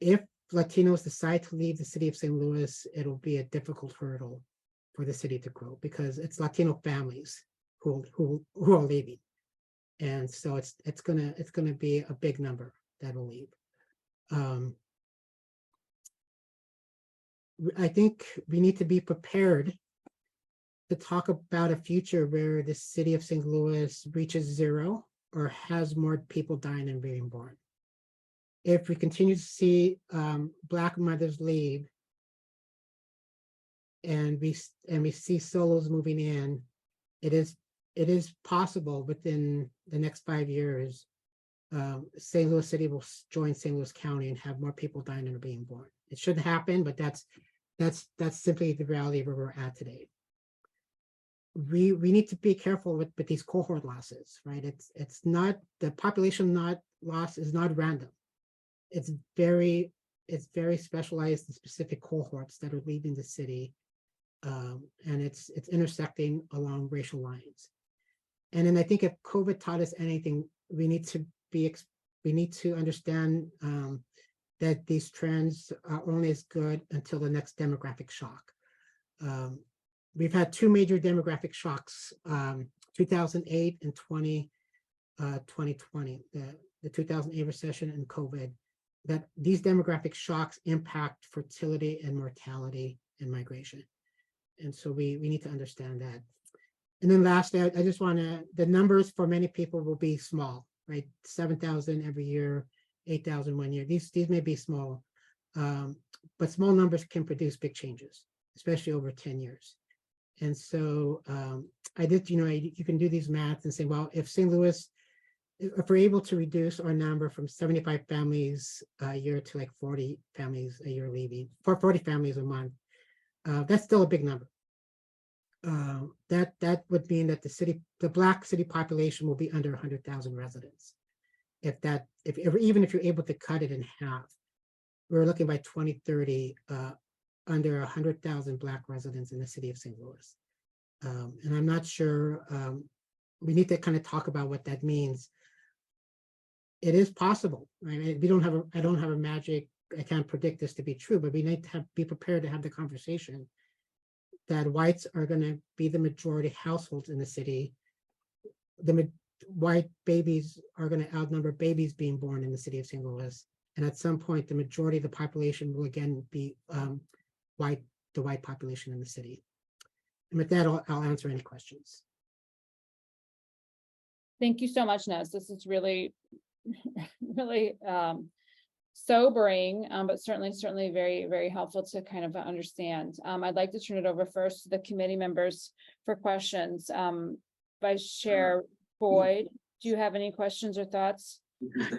If Latinos decide to leave the city of St. Louis, it'll be a difficult hurdle for the city to grow because it's Latino families who are leaving. And so it's gonna be a big number that will leave. I think we need to be prepared to talk about a future where the city of St. Louis reaches zero or has more people dying than being born. If we continue to see Black mothers leave and we see solos moving in, it is possible within the next 5 years, St. Louis City will join St. Louis County and have more people dying than are being born. It shouldn't happen, but that's simply the reality where we're at today. We need to be careful with these cohort losses, right? It's not, the population loss is not random. It's very specialized in specific cohorts that are leaving the city, and it's intersecting along racial lines. And then I think if COVID taught us anything, we need to understand that these trends are only as good until the next demographic shock. We've had two major demographic shocks, 2008 and 2020, the 2008 recession and COVID, that these demographic shocks impact fertility and mortality and migration. And so we need to understand that. And then lastly, I just want to, the numbers for many people will be small, right? 7,000 every year, 8,000 one year. These may be small, but small numbers can produce big changes, especially over 10 years. And so I did, you can do these maths and say, well, if St. Louis, if we're able to reduce our number from 75 families a year to like 40 families a year leaving, for 40 families a month, that's still a big number. That would mean that the Black city population will be under 100,000 residents. Even if you're able to cut it in half, we're looking by 2030, under 100,000 Black residents in the city of St. Louis. And I'm not sure, we need to kind of talk about what that means. It is possible, right? I don't have a magic, I can't predict this to be true, but we need to be prepared to have the conversation that whites are going to be the majority households in the city. White babies are going to outnumber babies being born in the city of St. Louis. And at some point, the majority of the population will again be the white population in the city. And with that, I'll answer any questions. Thank you so much, Nez. This is really, really sobering, but certainly very, very helpful to kind of understand. I'd like to turn it over first to the committee members for questions. Vice Chair Boyd, do you have any questions or thoughts?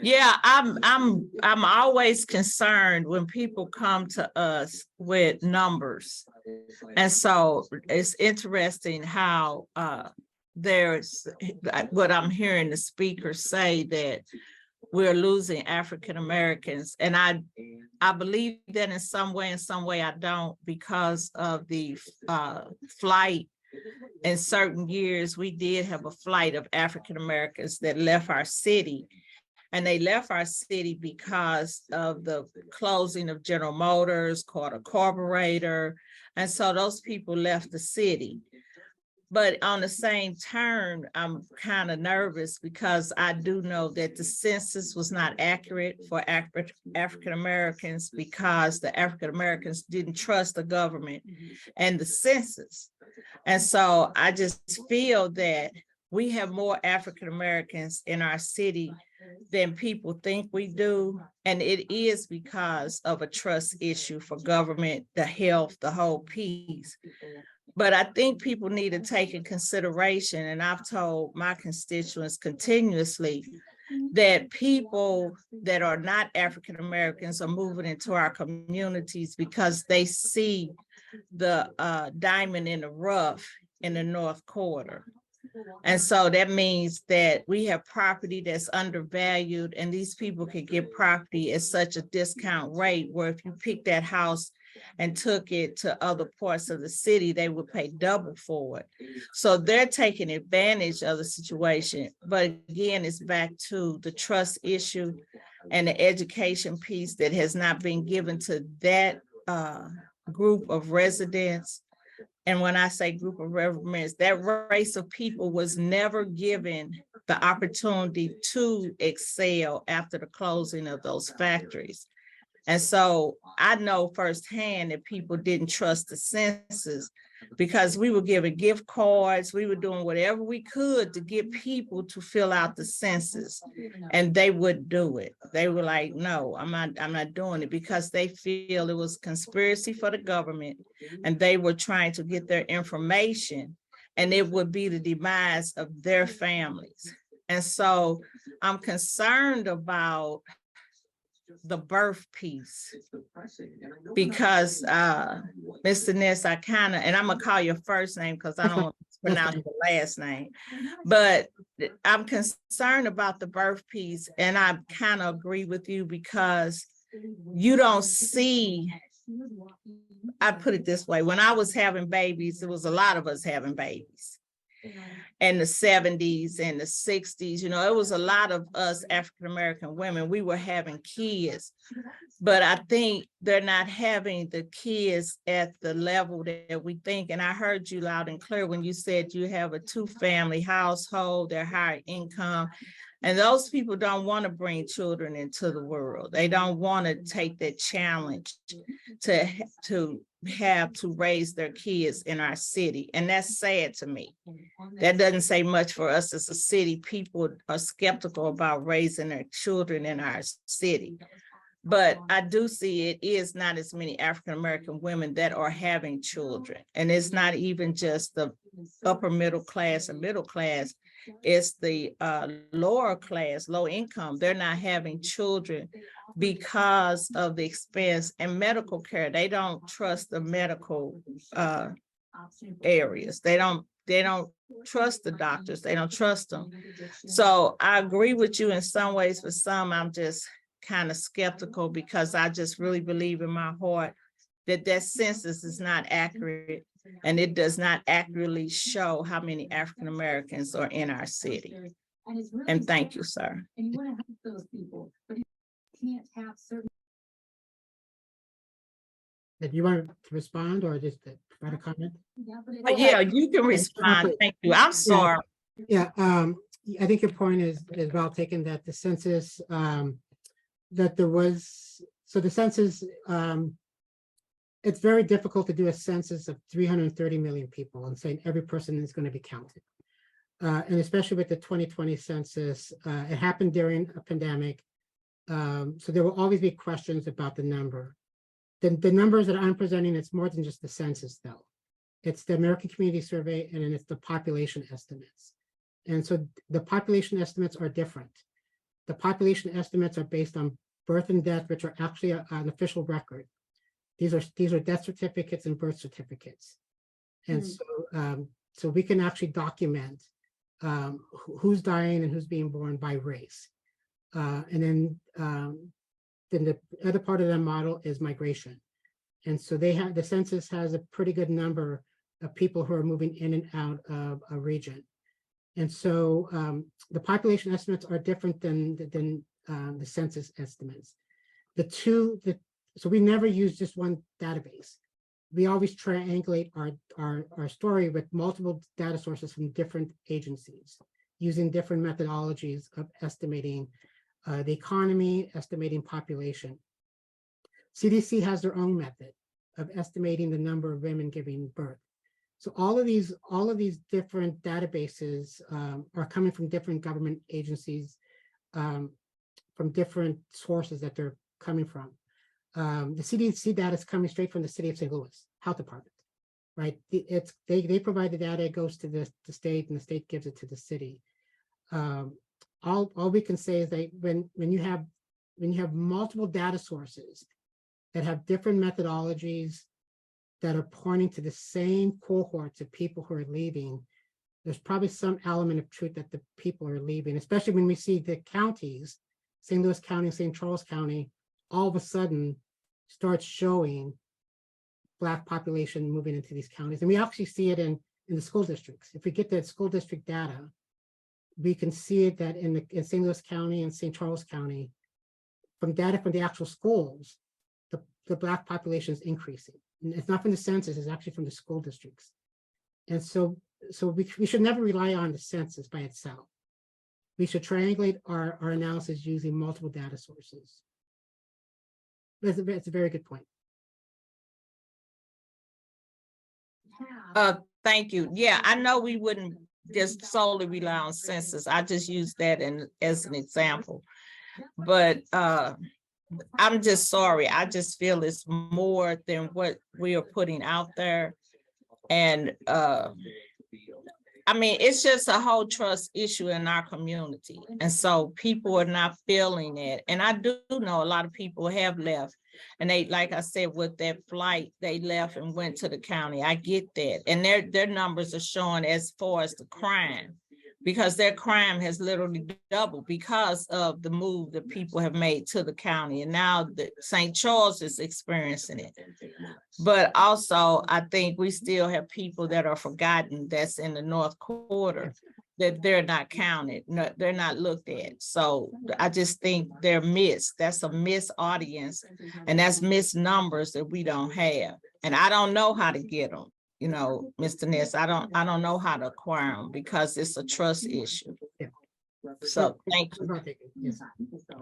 Yeah, I'm always concerned when people come to us with numbers. And so it's interesting how there's what I'm hearing the speakers say, that we're losing African Americans. And I believe that in some way I don't, because of the flight. In certain years, we did have a flight of African Americans that left our city. And they left our city because of the closing of General Motors, Carter Carburetor. And so those people left the city. But on the same turn, I'm kind of nervous because I do know that the census was not accurate for African Americans, because the African Americans didn't trust the government and the census. And so I just feel that we have more African Americans in our city than people think we do. And it is because of a trust issue for government, the health, the whole piece. But I think people need to take in consideration, and I've told my constituents continuously that people that are not African Americans are moving into our communities because they see the diamond in the rough in the North Quarter. And so that means that we have property that's undervalued, and these people can get property at such a discount rate where if you pick that house and took it to other parts of the city, they would pay double for it. So they're taking advantage of the situation. But again, it's back to the trust issue and the education piece that has not been given to that group of residents. And when I say group of residents, that race of people was never given the opportunity to excel after the closing of those factories. And so I know firsthand that people didn't trust the census because we were giving gift cards, we were doing whatever we could to get people to fill out the census, and they would do it. They were like, no, I'm not doing it, because they feel it was conspiracy for the government and they were trying to get their information and it would be the demise of their families. And so I'm concerned about the birth piece, because Mr. Ness, I kind of, and I'm gonna call your first name because I don't want to pronounce the last name, but I'm concerned about the birth piece, and I kind of agree with you because you don't see, I put it this way, when I was having babies, there was a lot of us having babies. In the 70s and the 60s, you know, it was a lot of us African-American women, we were having kids, but I think they're not having the kids at the level that we think. And I heard you loud and clear when you said you have a 2-family household, they're higher income, and those people don't want to bring children into the world. They don't want to take that challenge to have to raise their kids in our city. And that's sad to me. That doesn't say much for us as a city. People are skeptical about raising their children in our city. But I do see it is not as many African-American women that are having children. And it's not even just the upper middle class and middle class. It's the lower class, low income. They're not having children because of the expense and medical care. They don't trust the medical areas. They don't trust the doctors. They don't trust them. So I agree with you in some ways. For some, I'm just kind of skeptical because I just really believe in my heart that that census is not accurate, and it does not accurately show how many African Americans are in our city. And thank you, sir. And you want to help those people, but you can't have certain. Do you want to respond or just to provide a comment? Yeah, you can respond. Thank you. I'm sorry. Yeah, I think your point is well taken, that the census, that there was, so the census, it's very difficult to do a census of 330 million people and saying every person is going to be counted. And especially with the 2020 census, it happened during a pandemic. So there will always be questions about the number. The numbers that I'm presenting, it's more than just the census though. It's the American Community Survey, and then it's the population estimates. And so the population estimates are different. The population estimates are based on birth and death, which are actually an official record. These are death certificates and birth certificates. And so we can actually document who's dying and who's being born by race. And then the other part of the model is migration. And so the census has a pretty good number of people who are moving in and out of a region. And so the population estimates are different than the census estimates. So we never use just one database. We always triangulate our story with multiple data sources from different agencies, using different methodologies of estimating the economy, estimating population. CDC has their own method of estimating the number of women giving birth. So all of these different databases are coming from different government agencies, from different sources that they're coming from. The CDC data is coming straight from the city of St. Louis Health Department. right? They provide the data, it goes to the state, and the state gives it to the city. All we can say is that when you have multiple data sources that have different methodologies that are pointing to the same cohorts of people who are leaving, there's probably some element of truth that the people are leaving, especially when we see the counties, St. Louis County, St. Charles County, all of a sudden start showing Black population moving into these counties. And we actually see it in the school districts. If we get the school district data, we can see it that in St. Louis County and St. Charles County, from data from the actual schools, the Black population is increasing. And it's not from the census, it's actually from the school districts. And so we should never rely on the census by itself. We should triangulate our analysis using multiple data sources. It's a very good point. Thank you. Yeah, I know we wouldn't just solely rely on census. I just use that as an example. But I'm just sorry. I just feel it's more than what we are putting out there. And I mean, it's just a whole trust issue in our community. And so people are not feeling it. And I do know a lot of people have left. And they, like I said, with that flight, they left and went to the county. I get that. And their numbers are showing as far as the crime, because their crime has literally doubled because of the move that people have made to the county. And now that St. Charles is experiencing it. But also, I think we still have people that are forgotten that's in the North Quarter, that they're not counted, no, they're not looked at. So I just think they're missed. That's a missed audience, and that's missed numbers that we don't have. And I don't know how to get them. You know, Mr. Ness, I don't know how to acquire them because it's a trust issue. Yeah. So thank you. Yes.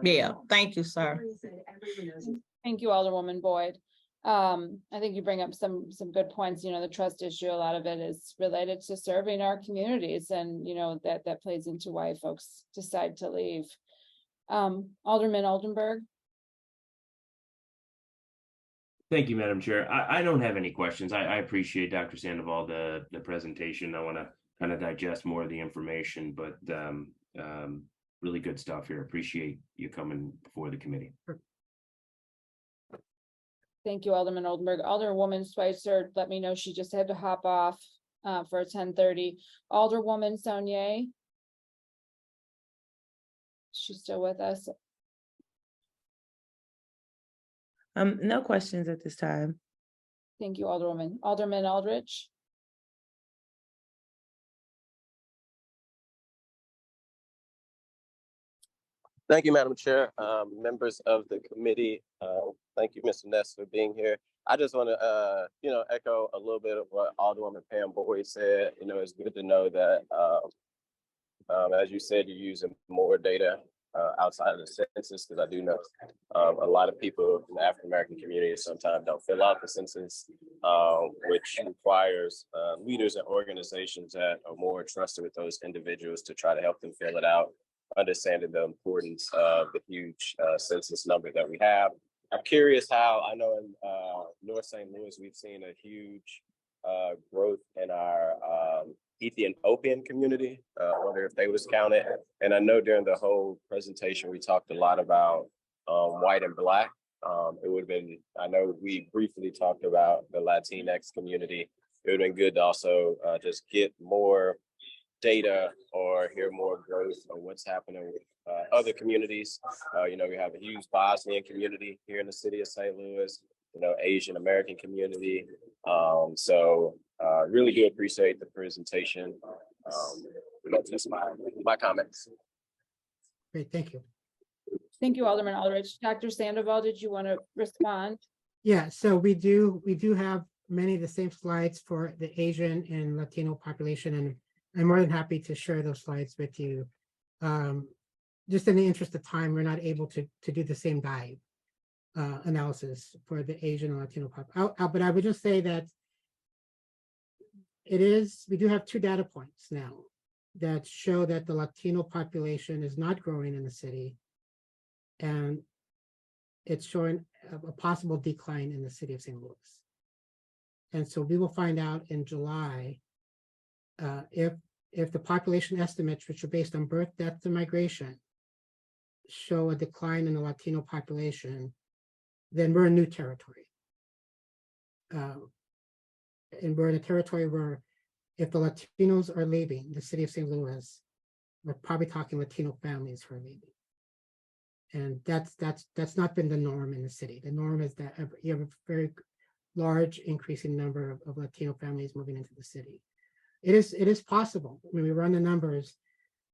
Yeah, thank you, sir. Thank you, Alderwoman Boyd. I think you bring up some good points. You know, the trust issue, a lot of it is related to serving our communities, and you know that plays into why folks decide to leave. Alderman Oldenburg. Thank you, Madam Chair. I don't have any questions. I appreciate Dr. Sandoval, the presentation. I want to kind of digest more of the information, but really good stuff here. Appreciate you coming before the committee. Thank you, Alderman Oldenburg. Alderwoman Schweitzer let me know she just had to hop off for 10:30. Alderwoman Saunier. She's still with us. No questions at this time. Thank you, Alderwoman. Alderman Aldrich. Thank you, Madam Chair. Members of the committee, thank you, Mr. Ness, for being here. I just want to, echo a little bit of what Alderwoman Pam Boyd said. You know, it's good to know that, as you said, you're using more data outside of the census, because I do know a lot of people in the African-American community sometimes don't fill out the census, which requires leaders and organizations that are more trusted with those individuals to try to help them fill it out, understanding the importance of the huge census number that we have. I'm curious how, I know in North St. Louis, we've seen a huge growth in our Ethiopian community. I wonder if they was counted. And I know during the whole presentation, we talked a lot about white and Black. It would have been, I know we briefly talked about the Latinx community. It would have been good to also just get more data or hear more growth on what's happening with other communities. We have a huge Bosnian community here in the city of St. Louis, Asian American community. So really do appreciate the presentation. That's just my comments. Great, thank you. Thank you, Alderman Aldrich. Dr. Sandoval, did you want to respond? Yeah, so we do have many of the same slides for the Asian and Latino population, and I'm more than happy to share those slides with you. Just in the interest of time, we're not able to do the same dive analysis for the Asian and Latino pop. But I would just say that we do have two data points now that show that the Latino population is not growing in the city, and it's showing a possible decline in the city of St. Louis. And so we will find out in July if the population estimates, which are based on birth, deaths, and migration, show a decline in the Latino population, then we're in new territory. And we're in a territory where if the Latinos are leaving the city of St. Louis, we're probably talking Latino families who are leaving. And that's not been the norm in the city. The norm is that you have a very large increasing number of Latino families moving into the city. It is possible when we run the numbers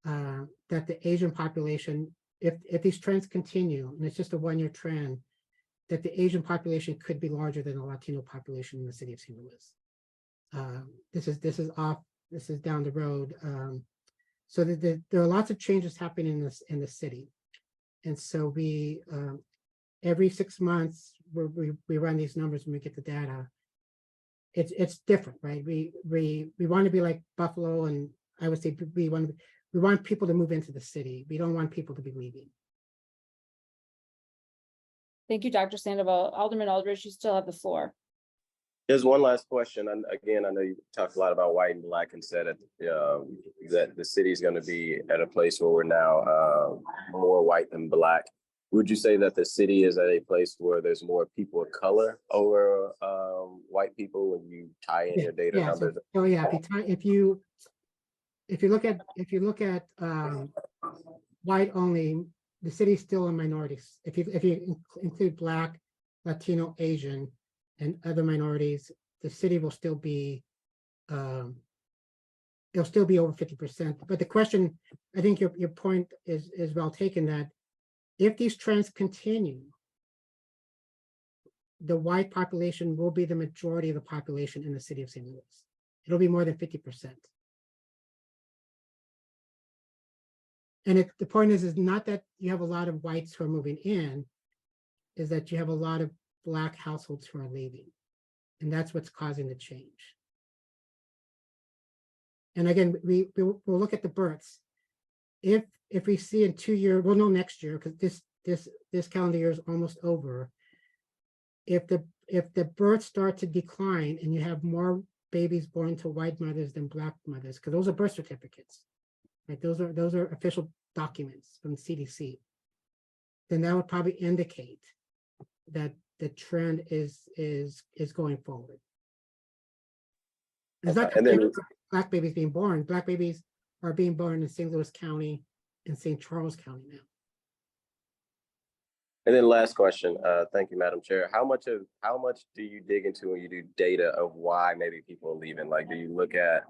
that the Asian population, if these trends continue, and it's just a one-year trend, that the Asian population could be larger than the Latino population in the city of St. Louis. This is down the road. So there are lots of changes happening in the city. And so we, every 6 months, we run these numbers when we get the data. It's different, right? We want to be like Buffalo, and I would say we want people to move into the city. We don't want people to be leaving. Thank you, Dr. Sandoval. Alderman Aldrich, you still have the floor. There's one last question. And again, I know you talked a lot about white and black and said that the city is going to be at a place where we're now more white than black. Would you say that the city is at a place where there's more people of color over white people when you tie in your data numbers? So yeah, if you look at white only, the city is still in minorities. If you include Black, Latino, Asian, and other minorities, the city will still be it'll still be over 50%. But the question, I think your point is well taken, that if these trends continue, the white population will be the majority of the population in the city of St. Louis. It'll be more than 50%. And the point is not that you have a lot of whites who are moving in, is that you have a lot of Black households who are leaving. And that's what's causing the change. And again, we'll look at the births. If we see in 2 years, we'll know next year, because this calendar year is almost over. If the births start to decline and you have more babies born to white mothers than Black mothers, because those are birth certificates, right? Those are official documents from the CDC. Then that would probably indicate that the trend is going forward. It's not Black babies being born. Black babies are being born in St. Louis County and St. Charles County now. And then last question, thank you, Madam Chair. How much do you dig into when you do data of why maybe people are leaving? Like, do you look at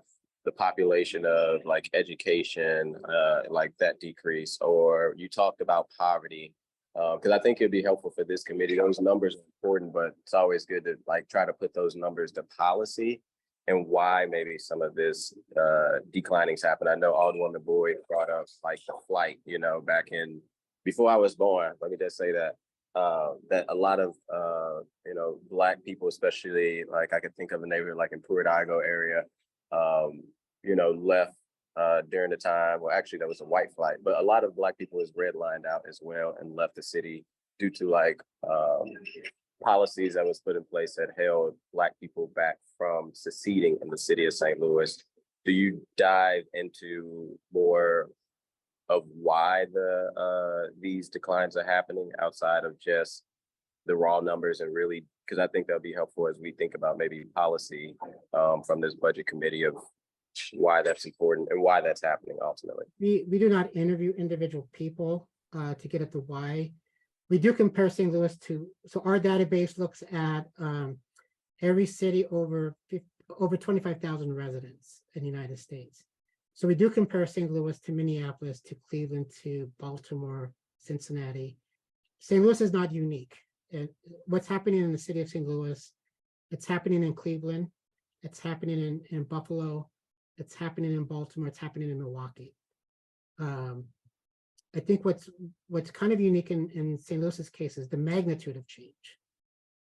the population of like education, like that decrease, or you talked about poverty? Because I think it'd be helpful for this committee. Those numbers are important, but it's always good to like try to put those numbers to policy and why maybe some of this declining's happened. I know Alderwoman Boyd brought up like the flight, back in before I was born. Let me just say that that a lot of Black people, especially like I could think of a neighborhood like in Pruitt-Igoe area, left during the time. Well, actually, that was a white flight, but a lot of Black people is redlined out as well and left the city due to like policies that was put in place that held Black people back from seceding in the city of St. Louis. Do you dive into more of why these declines are happening outside of just the raw numbers, and really, because I think that'll be helpful as we think about maybe policy from this budget committee of why that's important and why that's happening ultimately. We do not interview individual people to get at the why. We do compare St. Louis so our database looks at every city over 25,000 residents in the United States. So we do compare St. Louis to Minneapolis, to Cleveland, to Baltimore, Cincinnati. St. Louis is not unique. What's happening in the city of St. Louis, it's happening in Cleveland, it's happening in Buffalo, it's happening in Baltimore, it's happening in Milwaukee. I think what's kind of unique in St. Louis's case is the magnitude of change.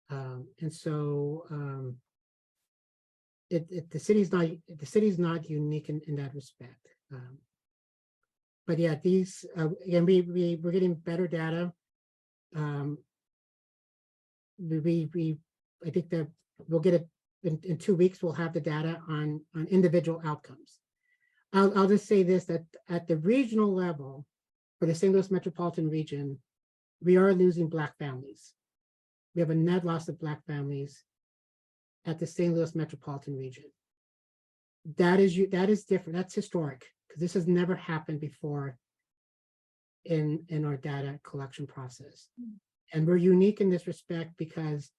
And so the city's not unique in that respect. But yeah, these again, we're getting better data. I think that we'll get in 2 weeks, we'll have the data on individual outcomes. I'll just say this, that at the regional level, for the St. Louis metropolitan region, we are losing Black families. We have a net loss of Black families at the St. Louis metropolitan region. That is different. That's historic, because this has never happened before in our data collection process. And we're unique in this respect because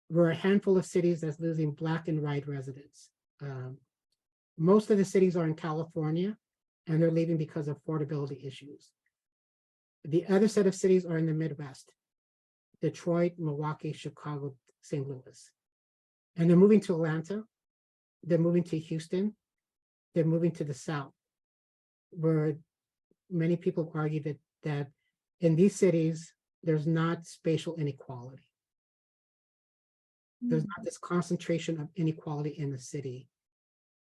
we're a handful of cities that's losing Black and white residents. Most of the cities are in California, and they're leaving because of affordability issues. The other set of cities are in the Midwest: Detroit, Milwaukee, Chicago, St. Louis. And they're moving to Atlanta, they're moving to Houston, they're moving to the South, where many people argue that in these cities, there's not spatial inequality. There's not this concentration of inequality in the city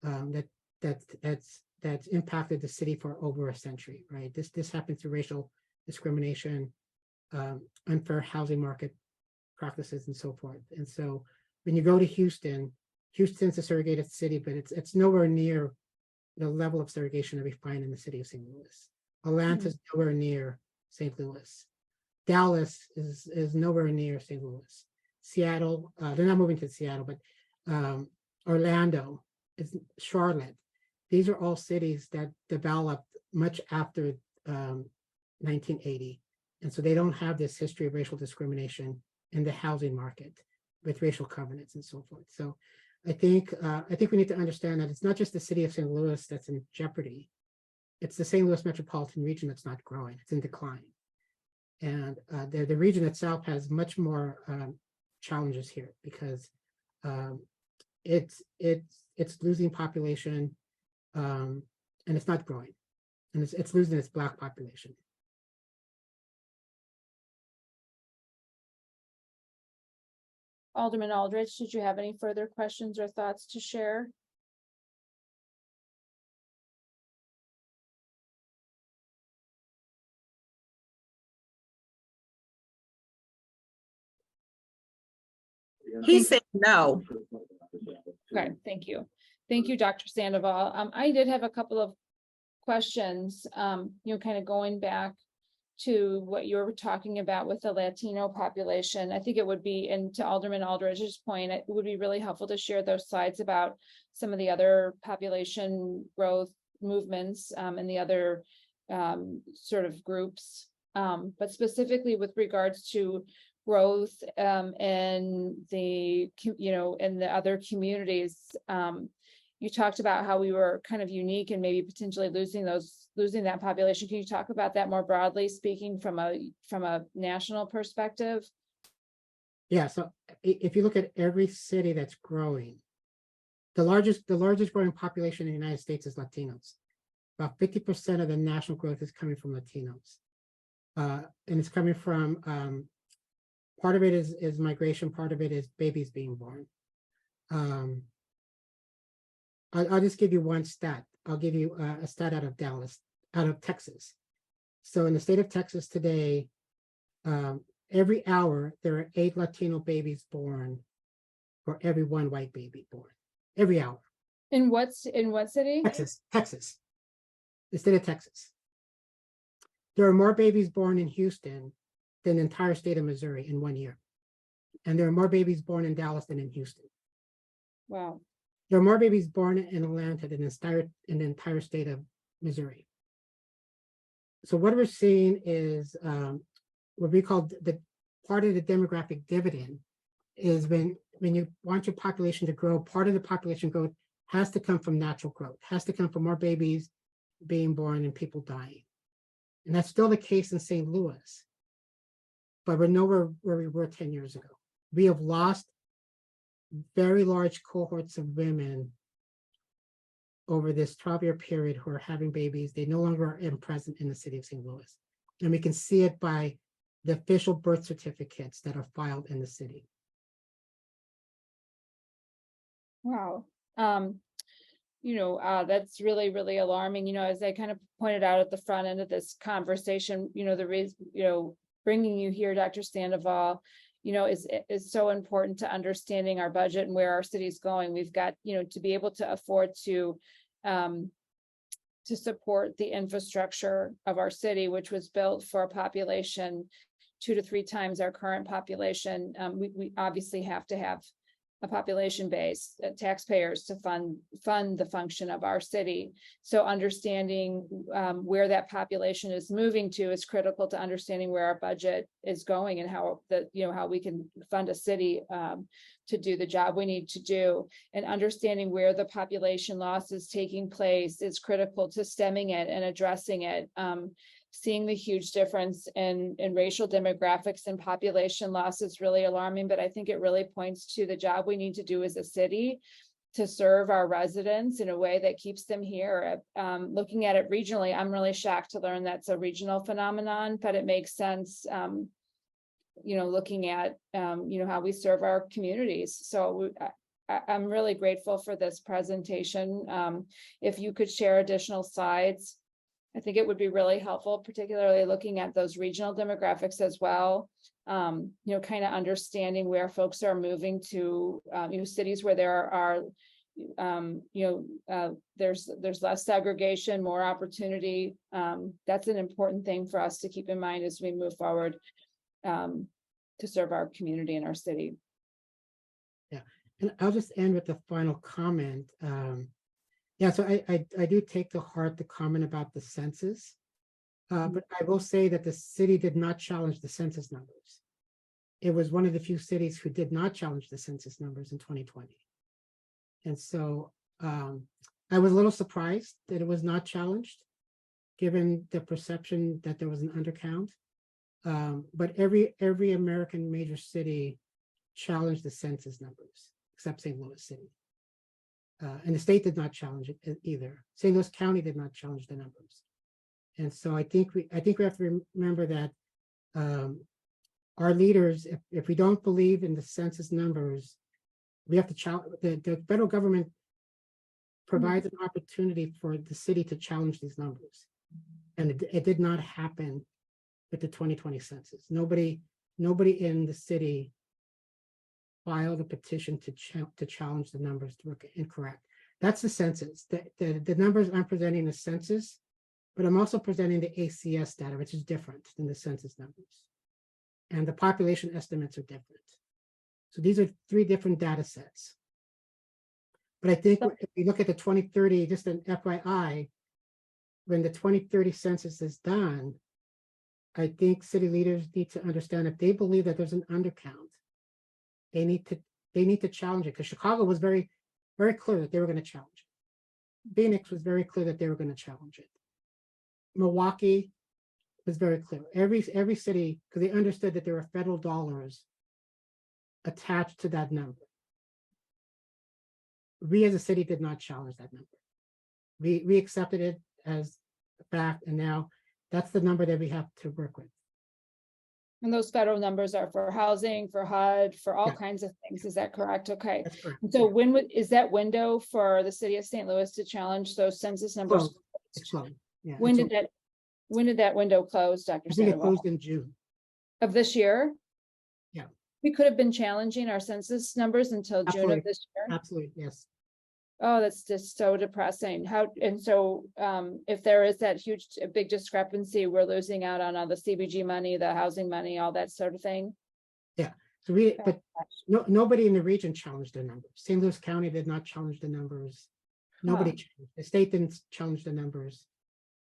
that's impacted the city for over a century, right? This happened through racial discrimination, unfair housing market practices, and so forth. And so when you go to Houston, Houston's a segregated city, but it's nowhere near the level of segregation that we find in the city of St. Louis. Atlanta's nowhere near St. Louis. Dallas is nowhere near St. Louis. Seattle, they're not moving to Seattle, but Orlando, Charlotte. These are all cities that developed much after 1980. And so they don't have this history of racial discrimination in the housing market with racial covenants and so forth. So I think we need to understand that it's not just the city of St. Louis that's in jeopardy. It's the St. Louis metropolitan region that's not growing, it's in decline. And the region itself has much more challenges here because it's losing population and it's not growing, and it's losing its Black population. Alderman Aldrich, did you have any further questions or thoughts to share? He said no. Okay, thank you. Thank you, Dr. Sandoval. I did have a couple of questions, kind of going back to what you were talking about with the Latino population. I think it would be, and to Alderman Aldrich's point, it would be really helpful to share those slides about some of the other population growth movements and the other sort of groups. But specifically with regards to growth and the, in the other communities, you talked about how we were kind of unique and maybe potentially losing that population. Can you talk about that more broadly speaking from a national perspective? Yeah, so if you look at every city that's growing, the largest growing population in the United States is Latinos. About 50% of the national growth is coming from Latinos. And it's coming from, part of it is migration, part of it is babies being born. I'll just give you one stat. I'll give you a stat out of Texas. So in the state of Texas today, every hour, there are 8 Latino babies born for every 1 white baby born, every hour. In what city? Texas, the state of Texas. There are more babies born in Houston than the entire state of Missouri in 1 year. And there are more babies born in Dallas than in Houston. Wow. There are more babies born in Atlanta than in the entire state of Missouri. So what we're seeing is what we call the part of the demographic dividend is when you want your population to grow, part of the population growth has to come from natural growth, has to come from more babies being born and people dying. And that's still the case in St. Louis, but we're nowhere where we were 10 years ago. We have lost very large cohorts of women over this 12-year period who are having babies. They no longer are present in the city of St. Louis. And we can see it by the official birth certificates that are filed in the city. Wow. That's really, really alarming. As I kind of pointed out at the front end of this conversation, the reason, bringing you here, Dr. Sandoval, is so important to understanding our budget and where our city's going. We've got, to be able to afford to support the infrastructure of our city, which was built for a population 2 to 3 times our current population. We obviously have to have a population base, taxpayers to fund the function of our city. So understanding where that population is moving to is critical to understanding where our budget is going and how how we can fund a city to do the job we need to do. And understanding where the population loss is taking place is critical to stemming it and addressing it. Seeing the huge difference in racial demographics and population loss is really alarming, but I think it really points to the job we need to do as a city to serve our residents in a way that keeps them here. Looking at it regionally, I'm really shocked to learn that's a regional phenomenon, but it makes sense, looking at, how we serve our communities. So I'm really grateful for this presentation. If you could share additional slides, I think it would be really helpful, particularly looking at those regional demographics as well. Kind of understanding where folks are moving to, cities where there are, there's less segregation, more opportunity. That's an important thing for us to keep in mind as we move forward to serve our community and our city. Yeah, and I'll just end with the final comment. Yeah, so I do take to heart the comment about the census, but I will say that the city did not challenge the census numbers. It was one of the few cities who did not challenge the census numbers in 2020. And so I was a little surprised that it was not challenged, given the perception that there was an undercount. But every American major city challenged the census numbers, except St. Louis City. And the state did not challenge it either. St. Louis County did not challenge the numbers. And so I think we have to remember that our leaders, if we don't believe in the census numbers, we have to challenge. The federal government provides an opportunity for the city to challenge these numbers. And it did not happen with the 2020 census. Nobody in the city filed a petition to challenge the numbers to look incorrect. That's the census. The numbers I'm presenting the census, but I'm also presenting the ACS data, which is different than the census numbers. And the population estimates are different. So these are 3 different data sets. But I think if you look at the 2030, just an FYI, when the 2030 census is done, I think city leaders need to understand if they believe that there's an undercount, they need to challenge it, because Chicago was very, very clear that they were going to challenge it. Phoenix was very clear that they were going to challenge it. Milwaukee was very clear. Every city, because they understood that there were federal dollars attached to that number. We as a city did not challenge that number. We accepted it as a fact, and now that's the number that we have to work with. And those federal numbers are for housing, for HUD, for all Yeah. kinds of things. Is that correct? Okay. That's correct. So when is that window for the city of St. Louis to challenge those census numbers? Closed. It's closed. Yeah. When it's did that window close, Dr. I think it Sandoval? closed in June. Of this year? Yeah. We could have been challenging our census numbers until June Absolutely. of this year. Absolutely, yes. Oh, that's just so depressing. If there is that big discrepancy, we're losing out on all the CBG money, the housing money, all that sort of thing. So nobody in the region challenged the numbers. St. Louis County did not challenge the numbers. Nobody challenged. The state didn't challenge the numbers.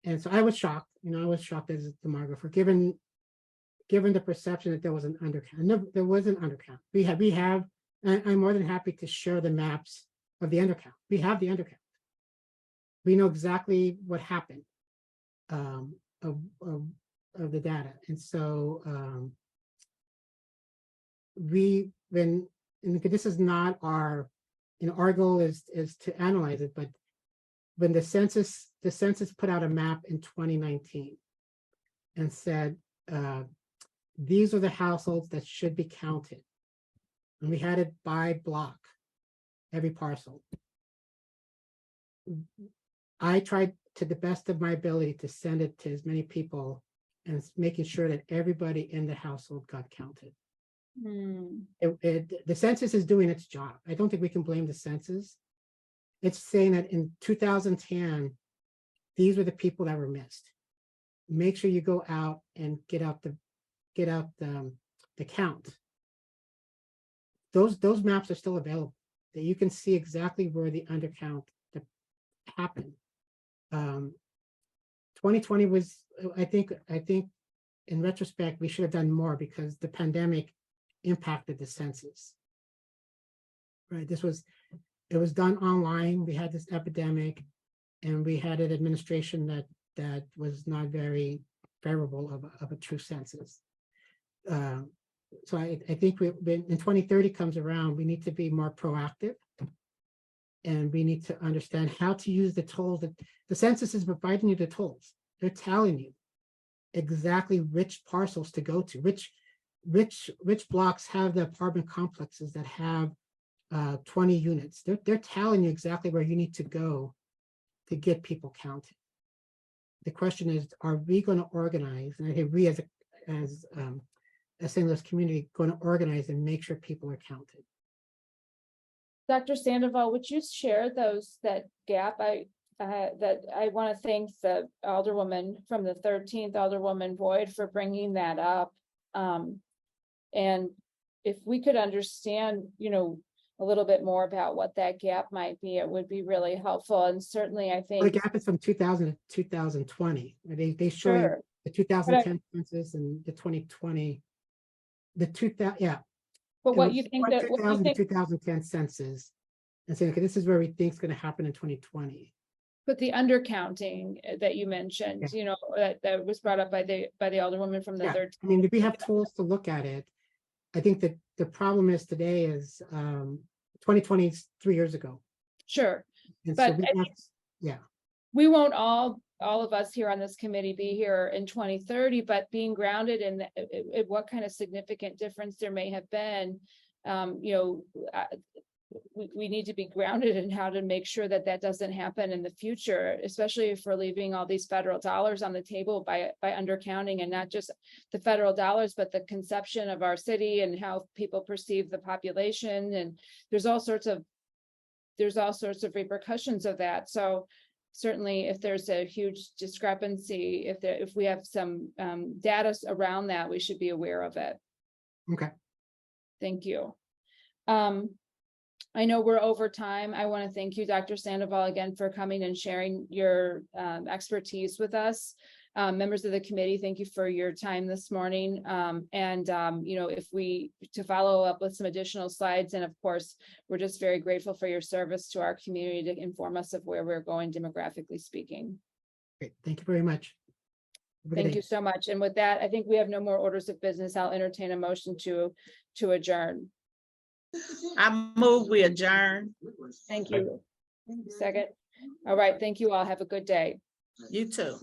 And so I was shocked, I was shocked as a demographer, given the perception that there was an undercount. No, there was an undercount. We have, and I'm more than happy to share the maps of the undercount. We have the undercount. We know exactly what happened of the data. And so this is not our goal is to analyze it, but when the census put out a map in 2019 and said, these are the households that should be counted. And we had it by block, every parcel. I tried to the best of my ability to send it to as many people and making sure that everybody in the household got counted. Hmm. The census is doing its job. I don't think we can blame the census. It's saying that in 2010, these were the people that were missed. Make sure you go out and get out the count. Those maps are still available, that you can see exactly where the undercount that happened. 2020 was, I think in retrospect, we should have done more because the pandemic impacted the census. Right, it was done online. We had this epidemic, and we had an administration that was not very favorable of a true census. So I think when 2030 comes around, we need to be more proactive, and we need to understand how to use the tools that the census is providing you the tools. They're telling you exactly which parcels to go to, which blocks have the apartment complexes that have 20 units. They're telling you exactly where you need to go to get people counted. The question is, are we going to organize? And I think we as St. Louis community going to organize and make sure people are counted. Dr. Sandoval, would you share that gap? I want to thank the Alderwoman from the 13th, Alderwoman Boyd, for bringing that up. And if we could understand, a little bit more about what that gap might be, it would be really helpful. And certainly, I The think. gap is from 2000 to 2020. They show you Sure. the 2010 census and the 2020, the 2000, yeah. But It what was you think that, what you 2000 to think, 2010 census, and saying, okay, this is where we think is going to happen in 2020. but the undercounting that you mentioned, that was brought up by the Alderwoman from the Yeah, 13th. I mean, we have tools to look at it. I think that the problem is today is 2020 is 3 years ago. Sure. And But so we I have, yeah, We won't all of us here on this committee be here in 2030, but being grounded in what kind of significant difference there may have been, we need to be grounded in how to make sure that doesn't happen in the future, especially if we're leaving all these federal dollars on the table by undercounting, and not just the federal dollars, but the conception of our city and how people perceive the population. And there's all sorts of repercussions of that. So certainly, if there's a huge discrepancy, if we have some data around that, we should be aware of it. okay. Thank you. I know we're over time. I want to thank you, Dr. Sandoval, again for coming and sharing your expertise with us. Members of the committee, thank you for your time this morning. To follow up with some additional slides, and of course, we're just very grateful for your service to our community to inform us of where we're going demographically speaking. Great. Thank you very much. Have a good Thank day. you so much. And with that, I think we have no more orders of business. I'll entertain a motion to adjourn. I move we adjourn. Thank you. Second. All right. Thank you all. Have a good day. You too.